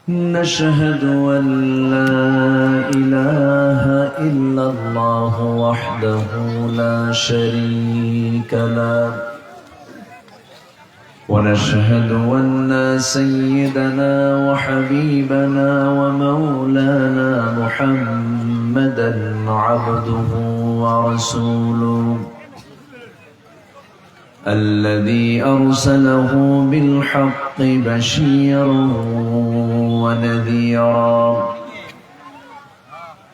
نشهد أن لا إله إلا الله وحده لا شريك له ونشهد أن سيدنا وحبيبنا ومولانا محمدا عبده ورسوله الذي أرسله بالحق بشيرا ونذيرا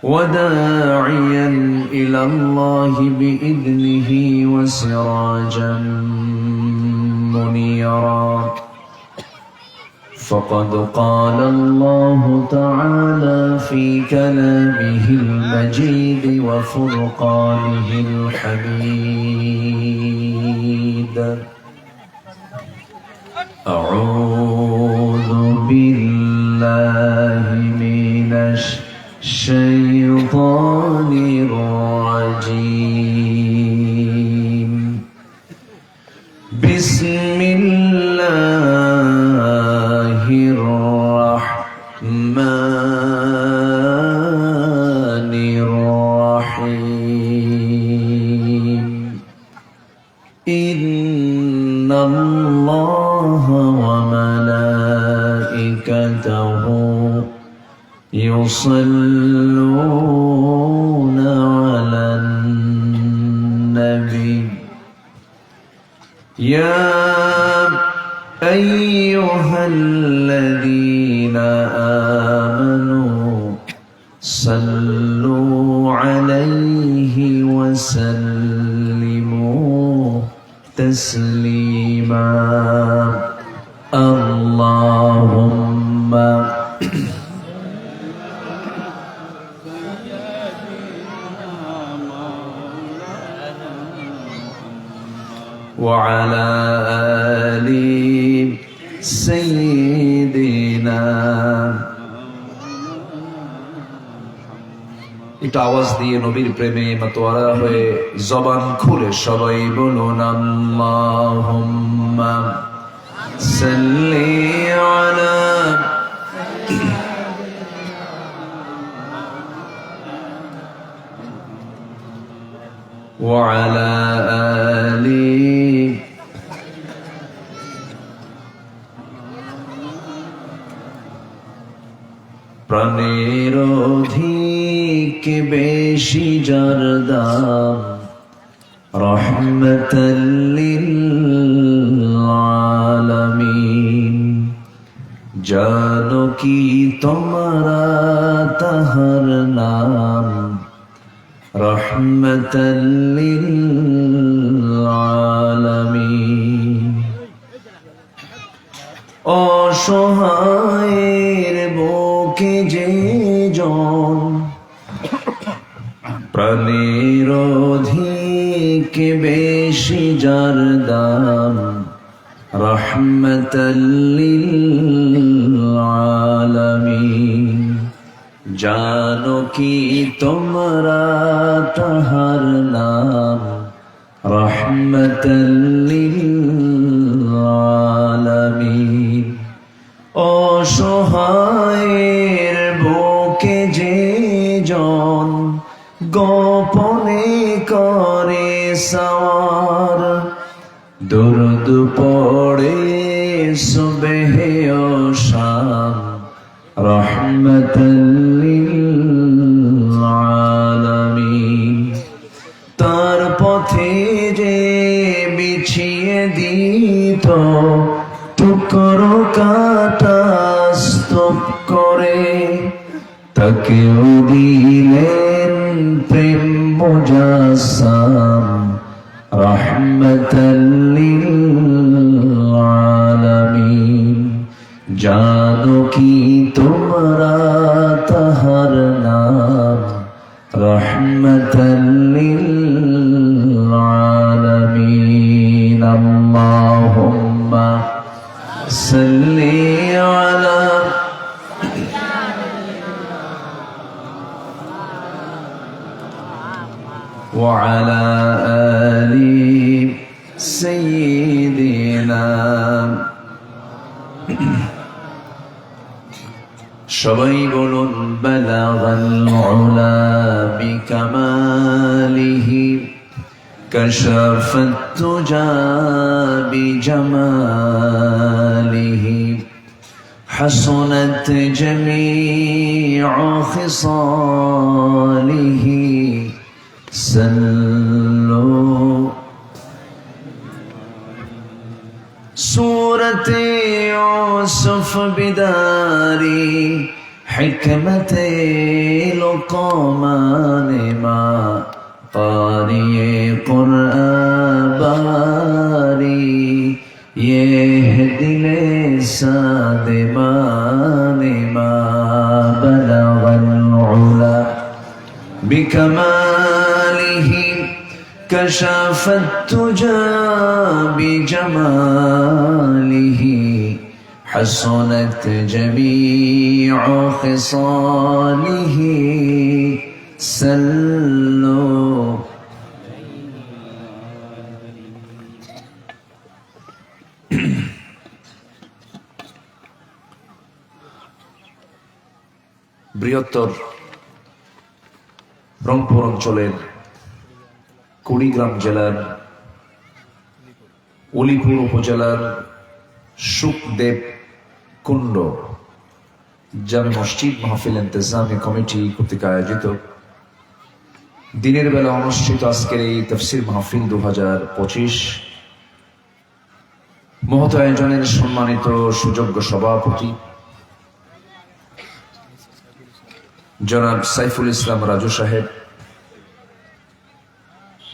وداعيا إلى الله بإذنه وسراجا منيرا فقد قال الله تعالى في كلامه المجيد وفرقانه الحميد أعوذ بالله من الشيطان الرجيم بسم الله الرحمن الرحيم إن الله وملائكته يصلون على النبي يا أيها الذين آمنوا صلوا عليه وسلموا تسليما اللهم وعلى آل سيدنا একটু আওয়াজ দিয়ে নবীর প্রেমে মাতোয়ারা হয়ে জবান খুলে সবাই বলুন আল্লাহুম্মা সাল্লি আলা وعلى آل প্রাণের অধিক বেশি যার দাম রহমতাল লিল আলামিন জানো কি তোমরা তাহার নাম রহমতাল লিল আলামিন অসহায়ের বুকে যে জন প্রাণের অধিক বেশি যার দাম রহমতাল লিল আলামিন জানো কি তোমরা তাহার নাম রহমতাল লিল আলামিন অসহায়ের বুকে যে জন গোপনে করে সওয়ার দরুদ পড়ে সুবহ ও শাম রহমতাল লিল আলামিন তার পথে যে বিছিয়ে দিত টুকরো কাটা স্তূপ করে তাকেও দিলেন প্রেম মুজাসসাম রহমতাল লিল আলামিন জানো কি তোমরা তাহার নাম রহমতাল লিল আলামিন আল্লাহুম্মা সাল্লি আলা وعلى آل سيدنا সবাই বলুন বালাগাল উলা বিকামালিহি কাশাফাত তুজা বিজামালিহি হাসনাত জামিউ খিসালিহি সাল্লু सूरत यूसुफ बिदारी हिकमत लुक़मान माँ क़ारिए क़ुरआन बारी ये है दिले सादिमान माँ बलगल उला बिकमालिही كشف التجى بجماله حسنت جميع خصاله سلوا বৃহত্তর রংপুর অঞ্চলের কুড়িগ্রাম জেলার উলিপুর উপজেলার সুখদেব কুণ্ড জামে মসজিদ মাহফিল ইন্তেজামি কমিটি কর্তৃক আয়োজিত দিনের বেলা অনুষ্ঠিত আজকের এই তাফসীর মাহফিল 2025 মহৎ আয়োজনের সম্মানিত সুযোগ্য সভাপতি জনাব সাইফুল ইসলাম রাজু সাহেব,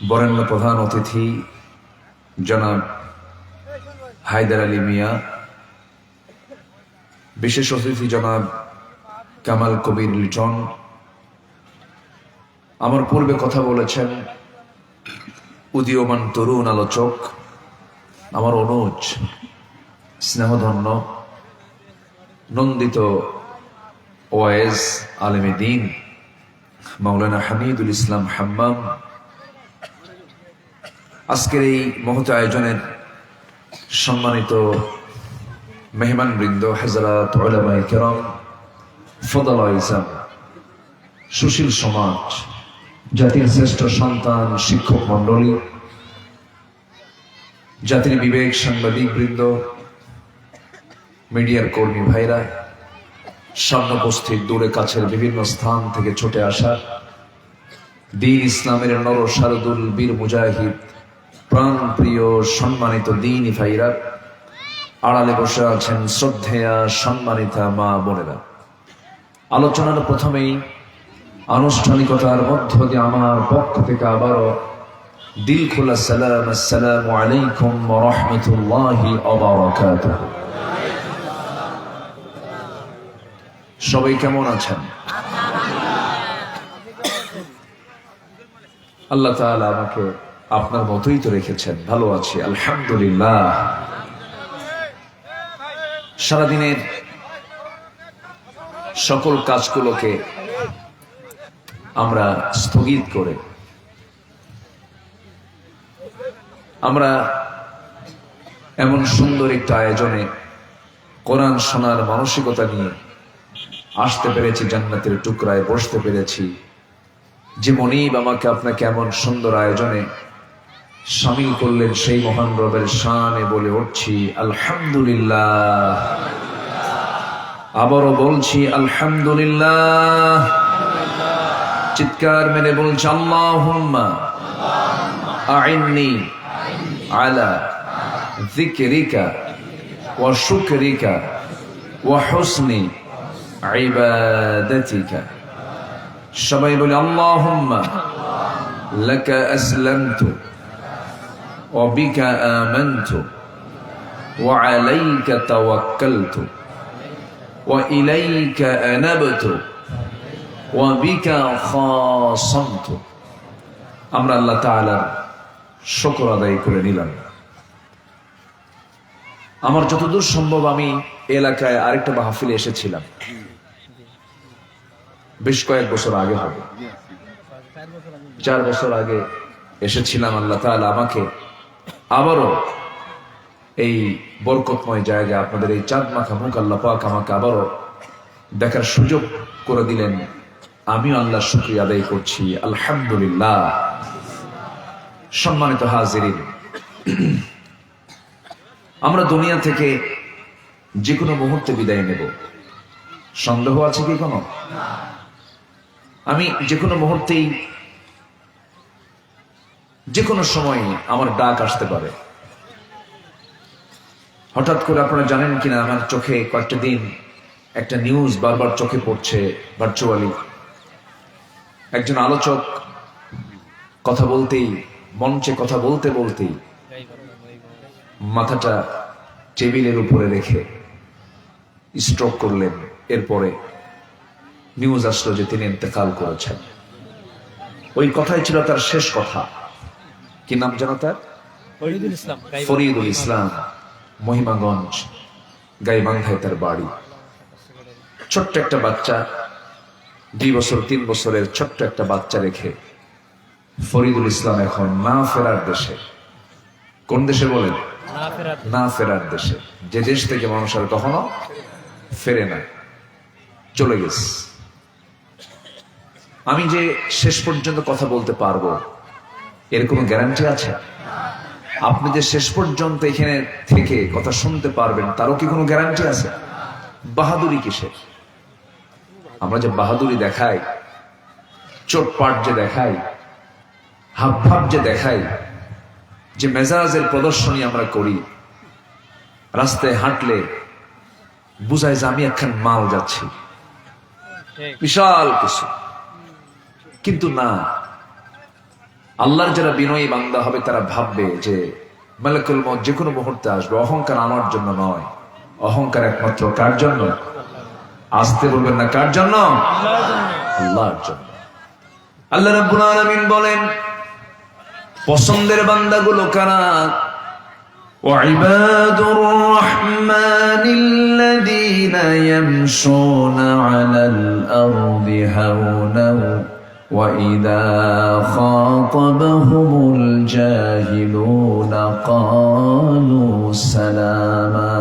বরেণ্য প্রধান অতিথি জনাব হায়দার আলী মিয়া, বিশেষ অতিথি জনাব কামাল কবির লিটন, আমার পূর্বে কথা বলেছেন উদীয়মান তরুণ আলোচক আমার অনুজ স্নেহধন্য নন্দিত ওয়াইজ আলেমে দ্বীন মাওলানা হামিদুল ইসলাম হাম্মাম, আজকের এই মহৎ আয়োজনের সম্মানিত মেহমানবৃন্দ, হযরত উলামায়ে কেরাম, ফদলা ইসলাম, সুশীল সমাজ, জাতির শ্রেষ্ঠ সন্তান, শিক্ষক মণ্ডলী, জাতির বিবেক, সাংবাদিক বৃন্দ, মিডিয়ার কর্মী ভাইরা, সামনে উপস্থিত দূরে কাছের বিভিন্ন স্থান থেকে ছুটে আসা দ্বীন ইসলামের নর শারদুল বীর মুজাহিদ প্রাণ প্রিয় সম্মানিত দ্বীনি ভাইরা, আড়ালে বসে আছেন শ্রদ্ধেয়া সম্মানিতা মা বোনেরা, আলোচনার প্রথমেই আনুষ্ঠানিকতার মধ্য দিয়ে আমার পক্ষ থেকে আবারও দিল খোলা সালাম, আসসালামু আলাইকুম ওয়া রাহমাতুল্লাহি ওয়া বারাকাতুহু। সবাই কেমন আছেন? আল্লাহ তাআলা আমাকে আপনার মতোই তো রেখেছেন, ভালো আছি আলহামদুলিল্লাহ। সারাদিনের সকল কাজগুলোকে আমরা স্থগিত করে আমরা এমন সুন্দর একটা আয়োজনে কোরআন শোনার মানসিকতা নিয়ে আসতে পেরেছি, জান্নাতের টুকরায় বসতে পেরেছি। যে মনিব আমাকে আপনাকে এমন সুন্দর আয়োজনে শামিল করলেন, সেই মহান রবের শানে বলে উঠছি আলহামদুলিল্লাহ। আবারও বলছি আলহামদুলিল্লাহ। চিৎকার মেরে বলছি আল্লাহুম্মা আইন্নি আলা যিকরিকা ওয়া শুকরিকা ওয়া হুসনি ইবাদাতিকা। সবাই বলি আল্লাহুম্মা লাকা আসলামতু ওয়া বিকা আমানতু ওয়া আলাইকা তাওয়াক্কালতু ওয়া ইলাইকা আনাবতু ওয়া বিকা খাসামতু। আমরা আল্লাহ তাআলার শুকর আদায় করে নিলাম। আমার যতদূর সম্ভব আমি এলাকায় আরেকটা মাহফিলে এসেছিলাম, বেশ কয়েক বছর আগে হবে, 4 বছর আগে এসেছিলাম। আল্লাহ তাআলা আমাকে আবারও এই বরকতময় জায়গায়, আপনাদের এই চাঁদ মাখা মুখ, আল্লাহ পাক আমাকে আবারও দেখার সুযোগ করে দিলেন। আমিও আল্লাহর শুকরিয়া আদায় করছি, আলহামদুলিল্লাহ। সম্মানিত হাজিরিন, আমরা দুনিয়া থেকে যে কোনো মুহূর্তে বিদায় নেব, সন্দেহ আছে কি কোনো? আমি যে কোনো মুহূর্তেই, যে কোনো সময় আমার ডাক আসতে পারে। হঠাৎ করে আপনারা জানেন কিনা, আমার চোখে কয়েকটা দিন একটা নিউজ বারবার চোখে পড়ছে ভার্চুয়ালি। একজন আলোচক কথা বলতেই, মঞ্চে কথা বলতে বলতেই মাথাটা টেবিলের উপরে রেখে স্ট্রোক করলেন। এরপরে নিউজ আসলো যে তিনি ইন্তেকাল করেছেন। ওই কথাই ছিল তার শেষ কথা। কি নাম জানো তার? ফরিদুল ইসলাম, মহিমাগঞ্জ, গাইবান্ধায় তার বাড়ি। ছোট্ট একটা বাচ্চা, 2 বছর 3 বছরের ছোট্ট একটা বাচ্চা রেখে ফরিদুল ইসলাম এখন না ফেরার দেশে। কোন দেশে বলেন? না ফেরার দেশে। যে দেশ থেকে মানুষ আর কখনো ফেরে না, চলে গেছে। আমি যে শেষ পর্যন্ত কথা বলতে পারবো এর কোনো গ্যারান্টি আছে? আপনি যে শেষ পর্যন্ত এখানে থেকে কথা শুনতে পারবেন তারও কি কোনো গ্যারান্টি আছে? বাহাদুরি কিসের? আমরা যে বাহাদুরি দেখাই, চোটপাট যে দেখাই, হাবভাব যে দেখাই, যে মেজাজের প্রদর্শনী আমরা করি, রাস্তায় হাঁটলে বুঝায় যে আমি একখান মাল যাচ্ছি, বিশাল কিছু। কিন্তু না, আল্লাহর যারা বিনয়ী বান্দা হবে তারা ভাববে যে মালাকুল মউত যে কোনো মুহূর্তে আসবে। অহংকার আমার জন্য নয়, অহংকার একমাত্র কার জন্য? আসতে বলবেন না, কার জন্য? আল্লাহর জন্য। আল্লাহ রাব্বুল আলামিন বলেন, পছন্দের বান্দাগুলো কারা? وعباد الرحمن الذين يمشون على الأرض هونا وإذا خاطبهم الجاهلون قالوا سلاما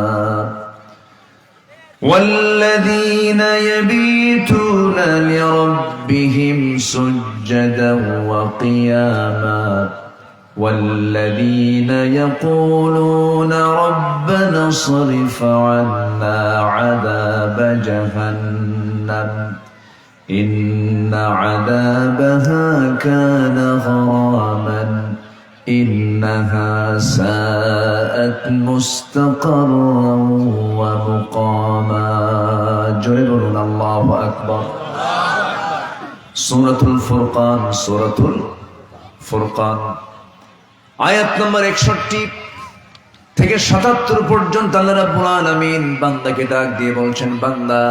والذين يبيتون لربهم سجدا وقياما والذين يقولون ربنا اصرف عنا عذاب جهنم إن عذابها كان غراما إنها ساءت مستقرا ومقاما جربنا الله أكبر سورة الفرقان سورة الفرقان আয়াত নম্বর 61 থেকে 77 পর্যন্ত আল্লাহ রাব্বুল আলামিন বান্দাকে ডাক দিয়ে বলছেন, বান্দা,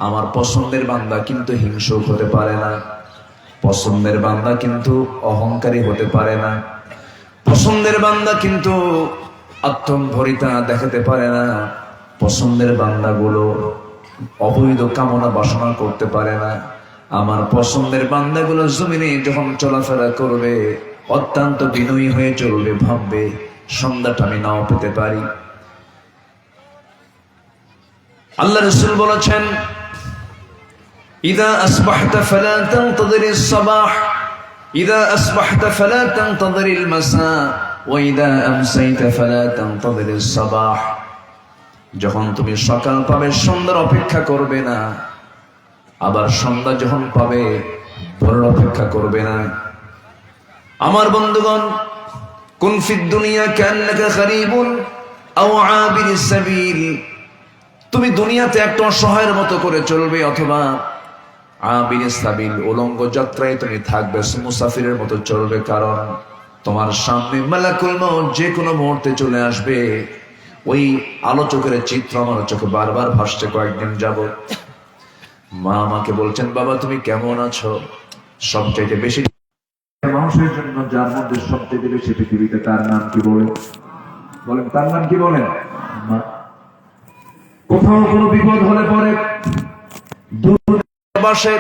আমার পছন্দের বান্দা কিন্তু হিংসুক হতে পারে না, পছন্দের বান্দা কিন্তু অহংকারী হতে পারে না, পছন্দের বান্দা কিন্তু আত্মম্ভরিতা দেখাতে পারে না, পছন্দের বান্দাগুলো অবৈধ কামনা বাসনা করতে পারে না। আমার পছন্দের বান্দাগুলো জমিনে যখন চলাফেরা করবে অত্যন্ত বিনয়ী হয়ে চলবে, ভাববে সন্ধ্যাটা আমি নাও পেতে পারি। আল্লাহ রাসূল বলেছেন, ইযা আসবাহতা ফালা তানতাযিরিস সাবাহ ইযা আসবাহতা ফালা তানতাযিরিল মাসা ওয়া ইযা আমসাইতা ফালা তানতাযিরিস সাবাহ। যখন তুমি সকাল পাবে সন্ধ্যার অপেক্ষা করবে না, আবার সন্ধ্যা যখন পাবে ভোরের অপেক্ষা করবে না। আমার বন্ধুগণ, কুন ফিদ দুনিয়া কান্নাকা গরীবুন আও আবিরিস সাবিল। তুমি দুনিয়াতে একটা অসহায়ের মতো করে চলবে, অথবা আবিরিস সাবিল উলঙ্গ যাত্রায় তুমি থাকবে, মুসাফিরের মতো চলবে। কারণ তোমার সামনে মালাকুল মউত যে কোনো মুহূর্তে চলে আসবে। ওই আলোচকের চিত্র আমার চোখে বারবার ভাসছে কয়েকদিন যাবত। মা আমাকে বলছেন, বাবা তুমি কেমন আছো? সবচাইতে বেশি মানুষের জন্য যার মধ্যে সবচেয়ে বেশি পৃথিবীতে, তার নাম কি বলেন? তার নাম কি বলেন? কোথাও কোনো বিপদ হলে পরে দূরবাসে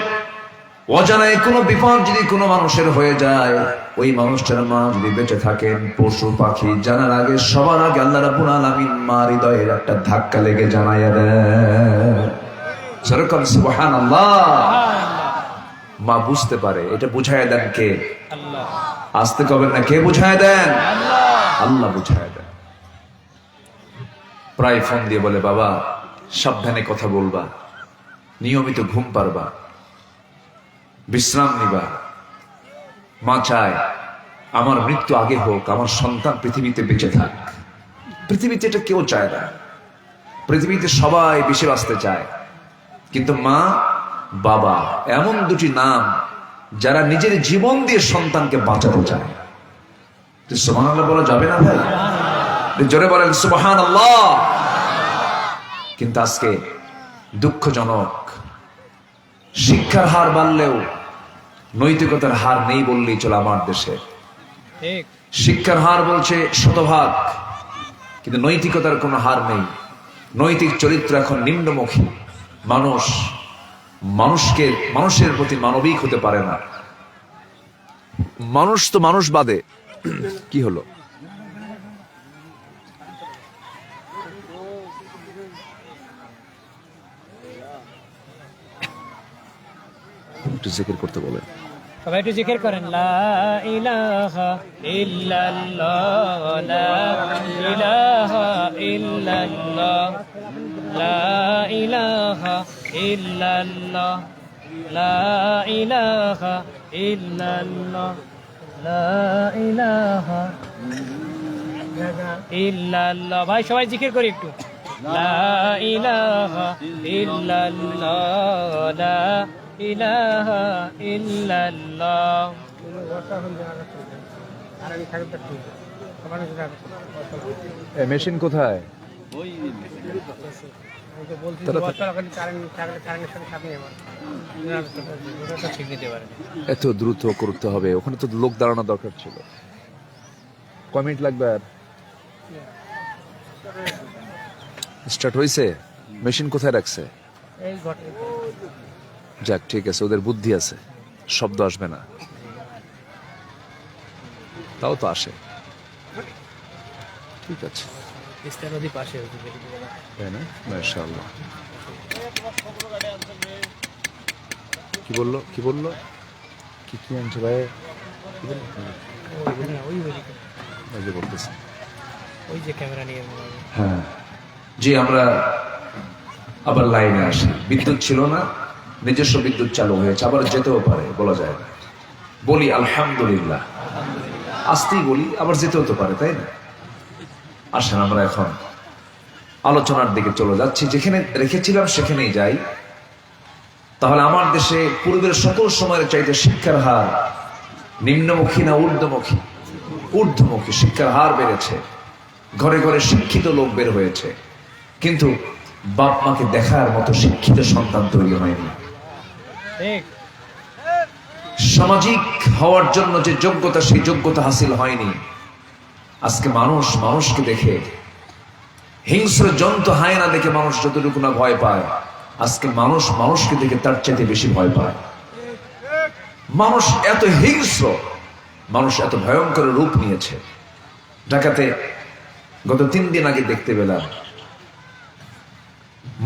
অজানায় কোনো বিপদ যদি কোনো মানুষের হয়ে যায়, ওই মানুষটার মা যদি বেঁচে থাকেন, পশু পাখি জানার আগে সবার আগে আল্লাহ রাব্বুল আলামিন মার হৃদয়ের একটা ধাক্কা লেগে জানাইয়া দেয়, যেরকম সুবহানাল্লাহ। মা বুঝতে পারে, এটা বুঝায় দেন কে? আল্লাহ। আসতে কবেন না, কে বুঝায় দেন? আল্লাহ বুঝায় দেন। প্রায় ফোন দিয়ে বলে, বাবা সাবধানে কথা বলবা, নিয়মিত ঘুম পারবা, বিশ্রাম নিবা। মা চায় আমার মৃত্যু আগে হোক, আমার সন্তান পৃথিবীতে বেঁচে থাক। পৃথিবীতে এটা কেউ চায় না, পৃথিবীতে সবাই বেশি বাঁচতে চায়, কিন্তু মা বাবা এমন দুটি নাম যারা নিজের জীবন দিয়ে সন্তানকে বাঁচাতে চায়। সুবহানাল্লাহ বলা যাবে না ভাই? জোরে বলেন সুবহানাল্লাহ। কিন্তু আজকে দুঃখজনক, শিক্ষার হার বাড়লেও নৈতিকতার হার নেই বললেই চলে আমার দেশে। ঠিক। শিক্ষার হার বলছে 100%, কিন্তু নৈতিকতার কোনো হার নেই। নৈতিক চরিত্র এখন নিম্নমুখী। মানুষের প্রতি মানবিক হতে পারে না। মানুষ তো মানুষ বাদে। কি হলো? একটু জিকির করতে বলে। সবাই একটু জিকির করেন, লা ইলাহা ইল্লাল্লাহ, লা ইলাহা ইল্লাল্লাহ, লা ইলাহা ইল্লাল্লাহ, লা ইলাহা ইল্লাল্লাহ, লা ইলাহা ইল্লাল্লাহ। ভাই সবাই জিকির করি একটু, লা ইলাহা ইল্লাল্লাহ, লা ইলাহা ইল্লাল্লাহ। মেশিন কোথায়? এত দ্রুত করতে হবে? ওখানে তো লোক দাঁড়ানো দরকার ছিল। কয় মিনিট লাগবে? আর স্টার্ট হয়েছে? মেশিন কোথায় রাখছে? যাক, ঠিক আছে, ওদের বুদ্ধি আছে, শব্দ আসবে না। তাও তো আসে। ঠিক আছে, নদী পাশে, তাই না? মাশাআল্লাহ। কি বললো কি আনছে ভাই? ওই যে বলতেছে, ওই যে ক্যামেরা নিয়ে। হ্যাঁ জি, আমরা আবার লাইনে আসি। বিদ্যুৎ ছিল না, নিজস্ব বিদ্যুৎ চালু হয়েছে, আবার যেতেও পারে, বলা যায় না। বলি আলহামদুলিল্লাহ, আসতেই বলি, আবার যেতেও তো পারে, তাই না? আসেন আমরা এখন আলোচনার দিকে চলে যাচ্ছি। যেখানে রেখেছিলাম সেখানেই যাই। তাহলে আমার দেশে পূর্বের সকল সময়ের চাইতে শিক্ষার হার নিম্নমুখী না ঊর্ধ্বমুখী? ঊর্ধ্বমুখী। শিক্ষার হার বেড়েছে, ঘরে ঘরে শিক্ষিত লোক বের হয়েছে, কিন্তু বাপ মাকে দেখার মতো শিক্ষিত সন্তান তৈরি হয়নি। সামাজিক হওয়ার জন্য যে যোগ্যতা, সেই যোগ্যতা হাসিল হয়নি। আজকে মানুষ মানুষকে দেখে, হিংস্র জন্তু হায়না দেখে মানুষ যতটুকু না ভয় পায়, আজকে মানুষ মানুষকে দেখে তার চাইতে বেশি ভয় পায়। মানুষ এত হিংস্র, মানুষ এত ভয়ঙ্কর রূপ নিয়েছে। ঢাকাতে গত 3 দিন আগে দেখতে পেলাম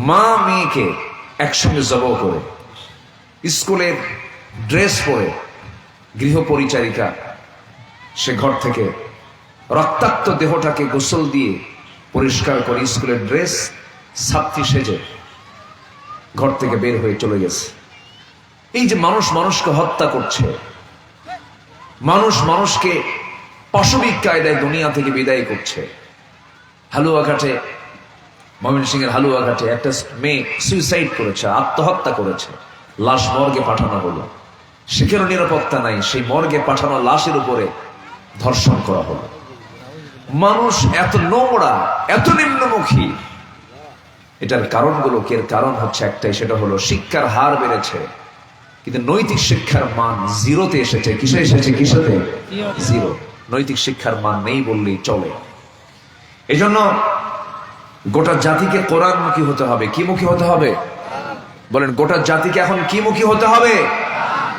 মা মেয়েকে একসঙ্গে জবাই করে, স্কুলের ড্রেস পরে গৃহ পরিচারিকা সে ঘর থেকে রক্তাক্ত দেহটাকে গোসল দিয়ে পরিষ্কার করে স্কুলের ড্রেস ছাত্রী সেজে ঘর থেকে বের হয়ে চলে গেছে। এই যে মানুষ মানুষকে হত্যা করছে, মানুষ মানুষকে পাশবিক কায়দায় দুনিয়া থেকে বিদায় করছে। হালুয়াঘাটে, ময়মনসিংহের হালুয়াঘাটে একটা মেয়ে সুইসাইড করেছে, আত্মহত্যা করেছে। লাশ মর্গে পাঠানো হলো, সেখানে নিরাপত্তা নাই, সেই মর্গে পাঠানো লাশের উপরে ধর্ষণ করা হলো। মানুষ এত নোংরা, এত নিম্নমুখী। এটার কারণগুলো কি? এর কারণ হচ্ছে একটাই, সেটা হলো শিক্ষার হার বেড়েছে, কিন্তু নৈতিক শিক্ষার মান জিরোতে এসেছে। কিসে এসেছে? কিসেতে? জিরো। নৈতিক শিক্ষার মান নেই বললেই চলে। এজন্য গোটা জাতিকে কোরআনমুখী হতে হবে। কি মুখী হতে হবে? বলেন, গোটা জাতিকে এখন কি মুখী হতে হবে?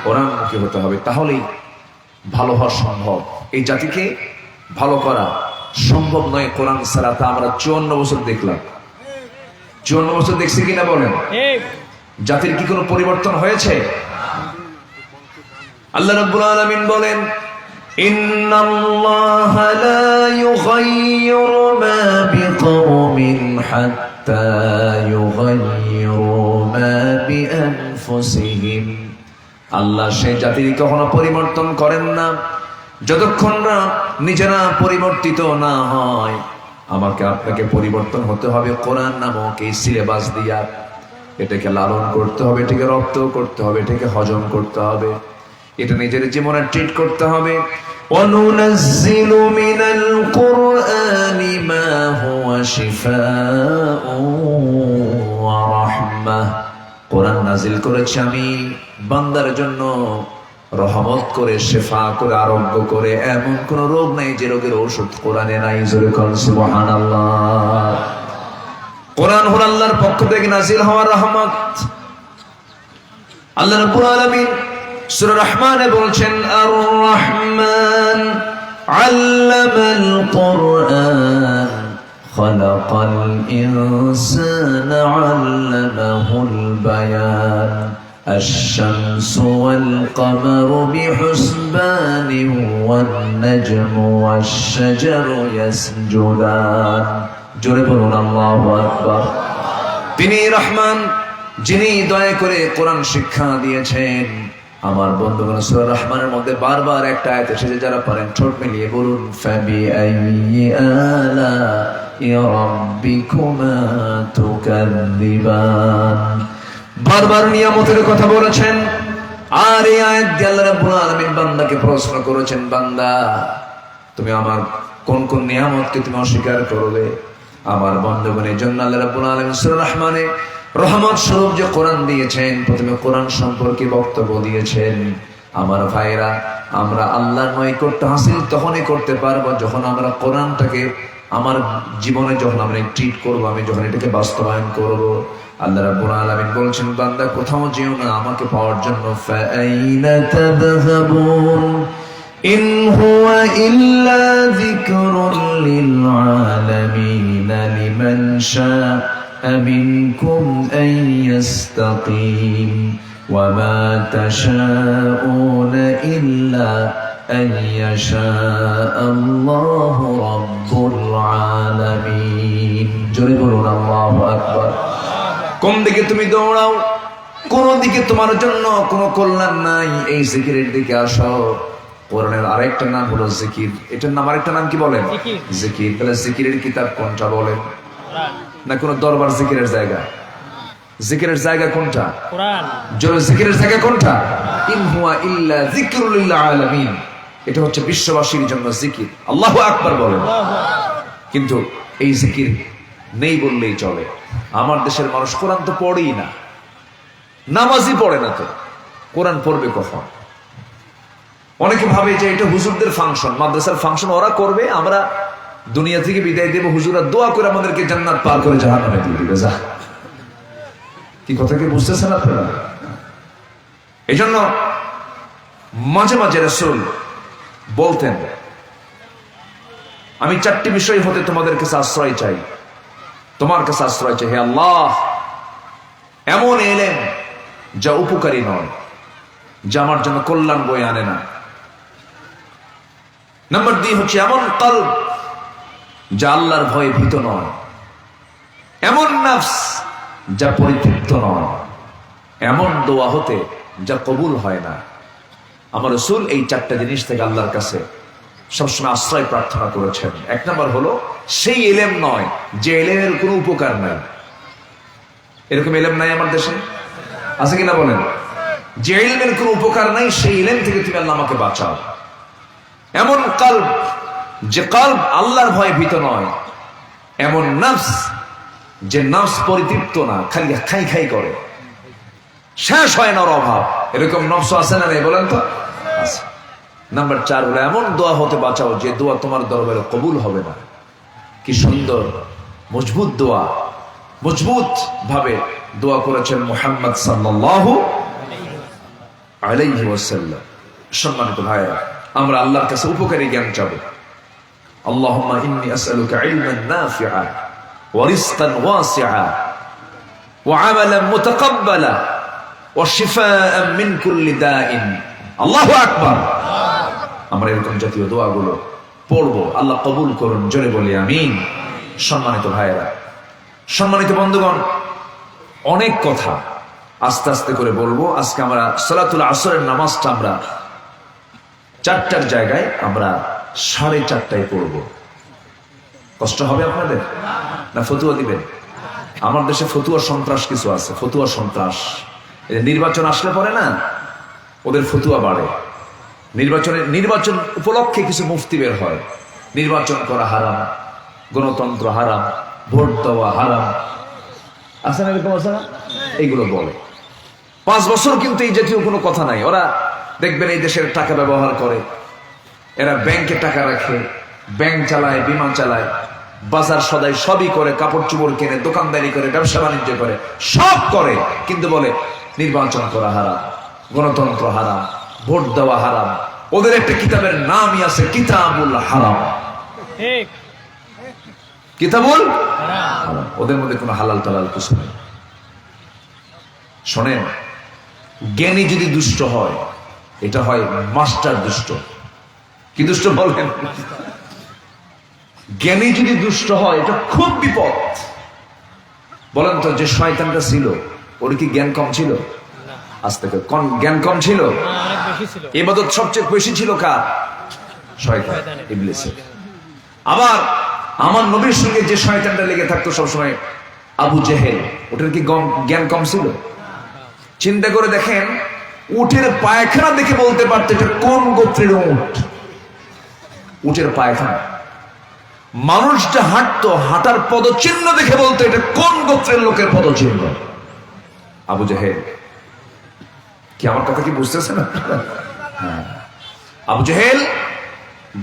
কোরআনমুখী হতে হবে। তাহলেই ভালো হওয়া সম্ভব। এই জাতিকে ভালো করা সম্ভব নয় কোরআন ছাড়া। তা আমরা 54 বছর দেখলাম। 54 বছর দেখছি কিনা বলেন? জাতির কি কোনো পরিবর্তন হয়েছে? আল্লাহ রাব্বুল আলামিন বলেন, ইন্নাল্লাহা লা ইউগাইয়িরু মা বিকওমিন হাত্তা ইউগাইয়িরু মা বিআনফুসিহিম। আল্লাহ সেই জাতির কখনো পরিবর্তন করেন না যতক্ষণ না নিজেরা পরিবর্তিত না হয়। আমাকে আপনাকে পরিবর্তন হতে হবে কোরআন নামক এই সিলেবাস দিয়া। এটাকে লালন করতে হবে, এটাকে রপ্ত করতে হবে, এটাকে হজম করতে হবে, এটা নিজের জীবনে ট্রিট করতে হবে। وَنُنَزِّلُ مِنَ الْقُرْآنِ مَا هُوَ شِفَاءٌ وَرَحْمَةٌ। কোরআন নাজিল করেছি আমি বান্দার জন্য রহমত করে, শেফা করে, আরোগ্য করে। এমন কোন রোগ নাই যে রোগের ঔষধ কোরআনে নাই। জোরে কোন সুবহানাল্লাহ। কোরআন হলো আল্লাহর পক্ষ থেকে নাজিল হওয়া রহমত। আল্লাহ রাব্বুল আলামিন সূরা রহমানে বলছেন, আর রহমান আল্লামাল কুরআন খালাকাল ইনসানা আল্লামাহুল বায়ান الشمس والقمر بحسبان والنجم والشجر يسجدان। জোরে বলুন আল্লাহু আকবার। তিনি রহমান, যিনি দয়া করে কোরআন শিক্ষা দিয়েছেন। আমার বন্ধুগণ, সূরা রহমানের মধ্যে বারবার একটা আয়াত এসেছে, যারা পারেন ঠোঁট মিলিয়ে বলুন, ফাবিআইয়ি আলাই রাব্বিকুমা তুকাযযিবান। বারবার নিয়ামতের কথা বলেছেন। আর এই আয়াত দিয়ে আল্লাহ রাব্বুল আলামিন বান্দাকে প্রশ্ন করেছেন, বান্দা তুমি আমার কোন কোন নিয়ামতকে তুমি অস্বীকার করবে? আমার বন্ধুগণের জন্য আল্লাহ রাব্বুল আলামিন সূরা রহমানে রহমত স্বরূপ যে কোরআন দিয়েছেন, প্রথমে কোরআন সম্পর্কে বক্তব্য দিয়েছেন। আমার ভাইরা, আমরা আল্লাহর নৈকট্য হাসিল তখনই করতে পারবো যখন আমরা কোরআনটাকে আমার জীবনে যখন আমরা ট্রিট করবো, আমি যখন এটাকে বাস্তবায়ন করব। আল্লাহ রাব্বুল আলামিন বলছেন, বান্দা কোথাও যেও না আমাকে পাওয়ার জন্য। ফাআইনা তাযহাবুন ইন হুয়া ইল্লা যিকরুল লিল আলামিন লিমান শাআ মিনকুম আন ইস্তাকিম ওয়া মা তাশাউনা ইল্লা আন ইয়াশা আল্লাহু রাব্বুল আলামিন। জোরে বলুন আল্লাহু আকবার। কোন দিকে তুমি দৌড়াও, কোন দিকে তোমার জন্য কোনো কল্যাণ নাই। এই জিকিরের দিকে আসো। কোরআনের আরেকটা নাম হলো জিকির। এটার নাম আরেকটা নাম কি বলেন? জিকির। তাহলে জিকিরের কিতাব কোনটা বলেন? না কোন দরবার জিকিরের জায়গা? জিকিরের জায়গা কোনটা? কোরআন। জোরে জিকিরের জায়গা কোনটা? ইন হুয়া ইল্লা যিকরুল লিল আলামিন। এটা হচ্ছে বিশ্ববাসীর জন্য জিকির। আল্লাহু আকবার বলেন। কিন্তু এই জিকির নেই বললেই চলে। আমার দেশের মানুষ কোরআন তো পড়েই না, নামাজই পড়ে না, তো কোরআন পড়বে কখন? অনেকে ভাবে যে এটা হুজুরদের ফাংশন, মাদ্রাসার ফাংশন, ওরা করবে, আমরা দুনিয়া থেকে বিদায় দেব, হুজুরা দোয়া করে আমাদেরকে জান্নাত পার করে জাহান্নামে দিয়ে দিবে। যা, কি কথা কি বুঝতেছেন আপনারা? এই জন্য মাঝে মাঝে রাসূল বলতেন, আমি চারটি বিষয় হতে তোমাদের কাছে আশ্রয় চাই, তোমার কাছে আশ্রয় চাই হে আল্লাহ। এমন এলেম যা উপকারী নয়, যা আমার জন্য কল্যাণ বয়ে আনে না। নাম্বার 2 হচ্ছে এমন কলব যা আল্লাহর ভয়ে ভীত নয়, এমন নফস যা পরিতৃপ্ত নয়, এমন দোয়া হতে যা কবুল হয় না। আমার রাসূল এই চারটা জিনিস থেকে আল্লাহর কাছে সবসময় আশ্রয় প্রার্থনা করেছেন। 1 নম্বর হলো সেই এলেম নয় যে এলেমের কোনো উপকার নাই। এরকম এলেম নাই আমার দেশে? আছে কিনা বলেন? যে ইলমের কোনো উপকার নাই, সেই ইলম থেকে তুমি আল্লাহ আমাকে বাঁচাও। এমন কলব যে কলব আল্লাহর ভয়ে ভীত নয়, এমন নফস যে নফস পরিতৃপ্ত না, খালি খাই খাই করে, শেষ হয় না ওর অভাব। এরকম নফস আছে না নেই বলেন তো? আছে। নাম্বার 4 হলো এমন দোয়া হতে বাঁচাও যে দোয়া তোমার দরবারে কবুল হবে না। কি সুন্দর মজবুত দোয়া, মজবুত ভাবে দোয়া করেছেন মুহাম্মদ সাল্লাল্লাহু আলাইহি ওয়াসাল্লাম। সম্মানিত ভাইরা, আমরা আল্লাহর কাছে উপকারী জ্ঞান চাবো। আল্লাহুম্মা ইন্নী আসআলুকা ইলমান নাফিআ ওয়া রিজকান ওয়াসিআ। وعملا متقبلا وشفاء من كل داء আল্লাহু আকবার। আমরা এরকম জাতীয় দোয়াগুলো পড়বো, আল্লাহ কবুল করুন, জোরে বলি আমিন। সম্মানিত ভাইয়েরা, সম্মানিত বন্ধুগণ, অনেক কথা আস্তে আস্তে করে বলবো। আজকে আমরা সালাতুল আসরের নামাজটা আমরা 4টার জায়গায় আমরা 4:30টায় পড়বো। কষ্ট হবে আপনাদের না ফতুয়া দিবেন? আমার দেশে ফতুয়া সন্ত্রাস কিছু আছে, ফতুয়া সন্ত্রাস। নির্বাচন আসলে পরে না ওদের ফতুয়া বাড়ে। নির্বাচন উপলক্ষে কিছু মুফতি বের হয়, নির্বাচন করা হারাম, গণতন্ত্র হারাম, ভোট দেওয়া হারাম, আছে না এরকম আছে না? এইগুলো বলে 5 বছর কিন্তু এই জাতীয় কোনো কথা নাই। ওরা দেখবেন এই দেশের টাকা ব্যবহার করে, এরা ব্যাংকে টাকা রাখে, ব্যাংক চালায়, বিমা চালায়, বাজার সদাই সবই করে, কাপড় চোপড় কেনে, দোকানদারি করে, ব্যবসা বাণিজ্য করে, সব করে, কিন্তু বলে নির্বাচন করা হারাম, গণতন্ত্র হারাম, ভোট দেওয়া হারাম। ওদের একটা কিতাবের নামই আছে কিতাবুল হারাম। ঠিক, কিতাবুল হারাম। ওদের মধ্যে কোনো হালাল তালাল কিছু নেই। শোনেন, জ্ঞানী যদি দুষ্ট হয়, এটা হয় মাস্টার দুষ্ট। কি দুষ্ট বলেন? জ্ঞানী যদি দুষ্ট হয়, এটা খুব বিপদ। বলেন তো, যে শয়তানটা ছিল ওর কি জ্ঞান কম ছিল? আজ থেকে জ্ঞান কম ছিল? অনেক বেশি ছিল। ইবাদত সবচেয়ে বেশি ছিল কার? শয়তান, ইবলিসের। আবার আমার নবীর সঙ্গে যে শয়তানটা লেগে থাকতো সবসময়, আবু জেহেল, ওটার কি জ্ঞান কম ছিল? চিন্তা করে দেখেন, উটের পায়খানা দেখে বলতে পারতো এটা কোন গোত্রের উট। উটের পায়খানা। মানুষটা হাঁটতো, হাঁটার পদচিহ্ন দেখে বলতো এটা কোন গোত্রের লোকের পদচিহ্ন। আবু জেহেল। কি আমার কথা কি বুঝতেছেন? হ্যাঁ, আবু জেহেল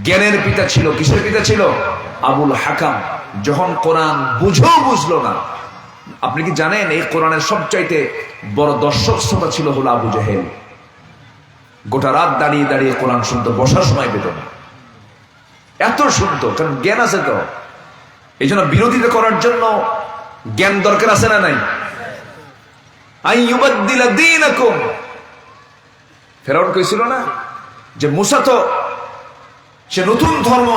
জ্ঞানের পিতা ছিল। কিসের পিতা ছিল? আবুল হাকাম। যখন কোরআন বুঝলো না, আপনি কি জানেন এই কোরআনের সবচাইতে বড় দর্শক শ্রোতা ছিল হলো আবু জেহেল। গোটা রাত দাঁড়িয়ে দাঁড়িয়ে কোরআন শুনতো, বসার সময় পেত না, এত শুনতো, কারণ জ্ঞান আছে তো। এই জন্য বিরোধিতা করার জন্য জ্ঞান দরকার আছে না নাই? আইয়ুবাদদিলা দীনাকুম। ফেরাউন কইছিল না যে মুসা তো সে নতুন ধর্ম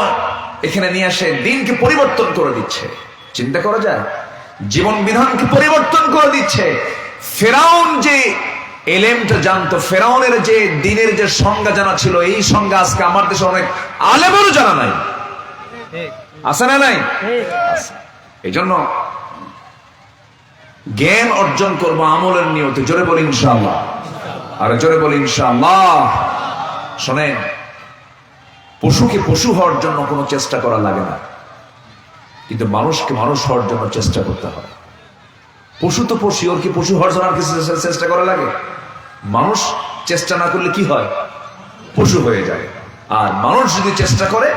এখানে নিয়ে আসে, দিনকে পরিবর্তন করে দিচ্ছে। চিন্তা করা যায়, জীবন বিধানকে পরিবর্তন করে দিচ্ছে। ফেরাউন যে এলেমটা জানতো, ফেরাউনের যে দিনের যে সংজ্ঞা জানা ছিল, এই সংজ্ঞা আজকে আমার দেশে অনেক আলেমেরও জানা নাই। আছে না নাই? এই জন্য জ্ঞান অর্জন করবো আমলের নিয়তে। জোরে বলি ইনশাআল্লাহ, আরে জোরে বলি ইনশাআল্লাহ। শোনেন, পশুকে পশু হওয়ার জন্য কোনো চেষ্টা করা লাগে না, কিন্তু মানুষকে মানুষ হওয়ার জন্য চেষ্টা করতে হয়। পশু তো পশু, ওর কি পশু হওয়ার জন্য আর কিছু চেষ্টা করা লাগে? মানুষ চেষ্টা না করলে কি হয়? পশু হয়ে যায়। আর মানুষ যদি চেষ্টা করে,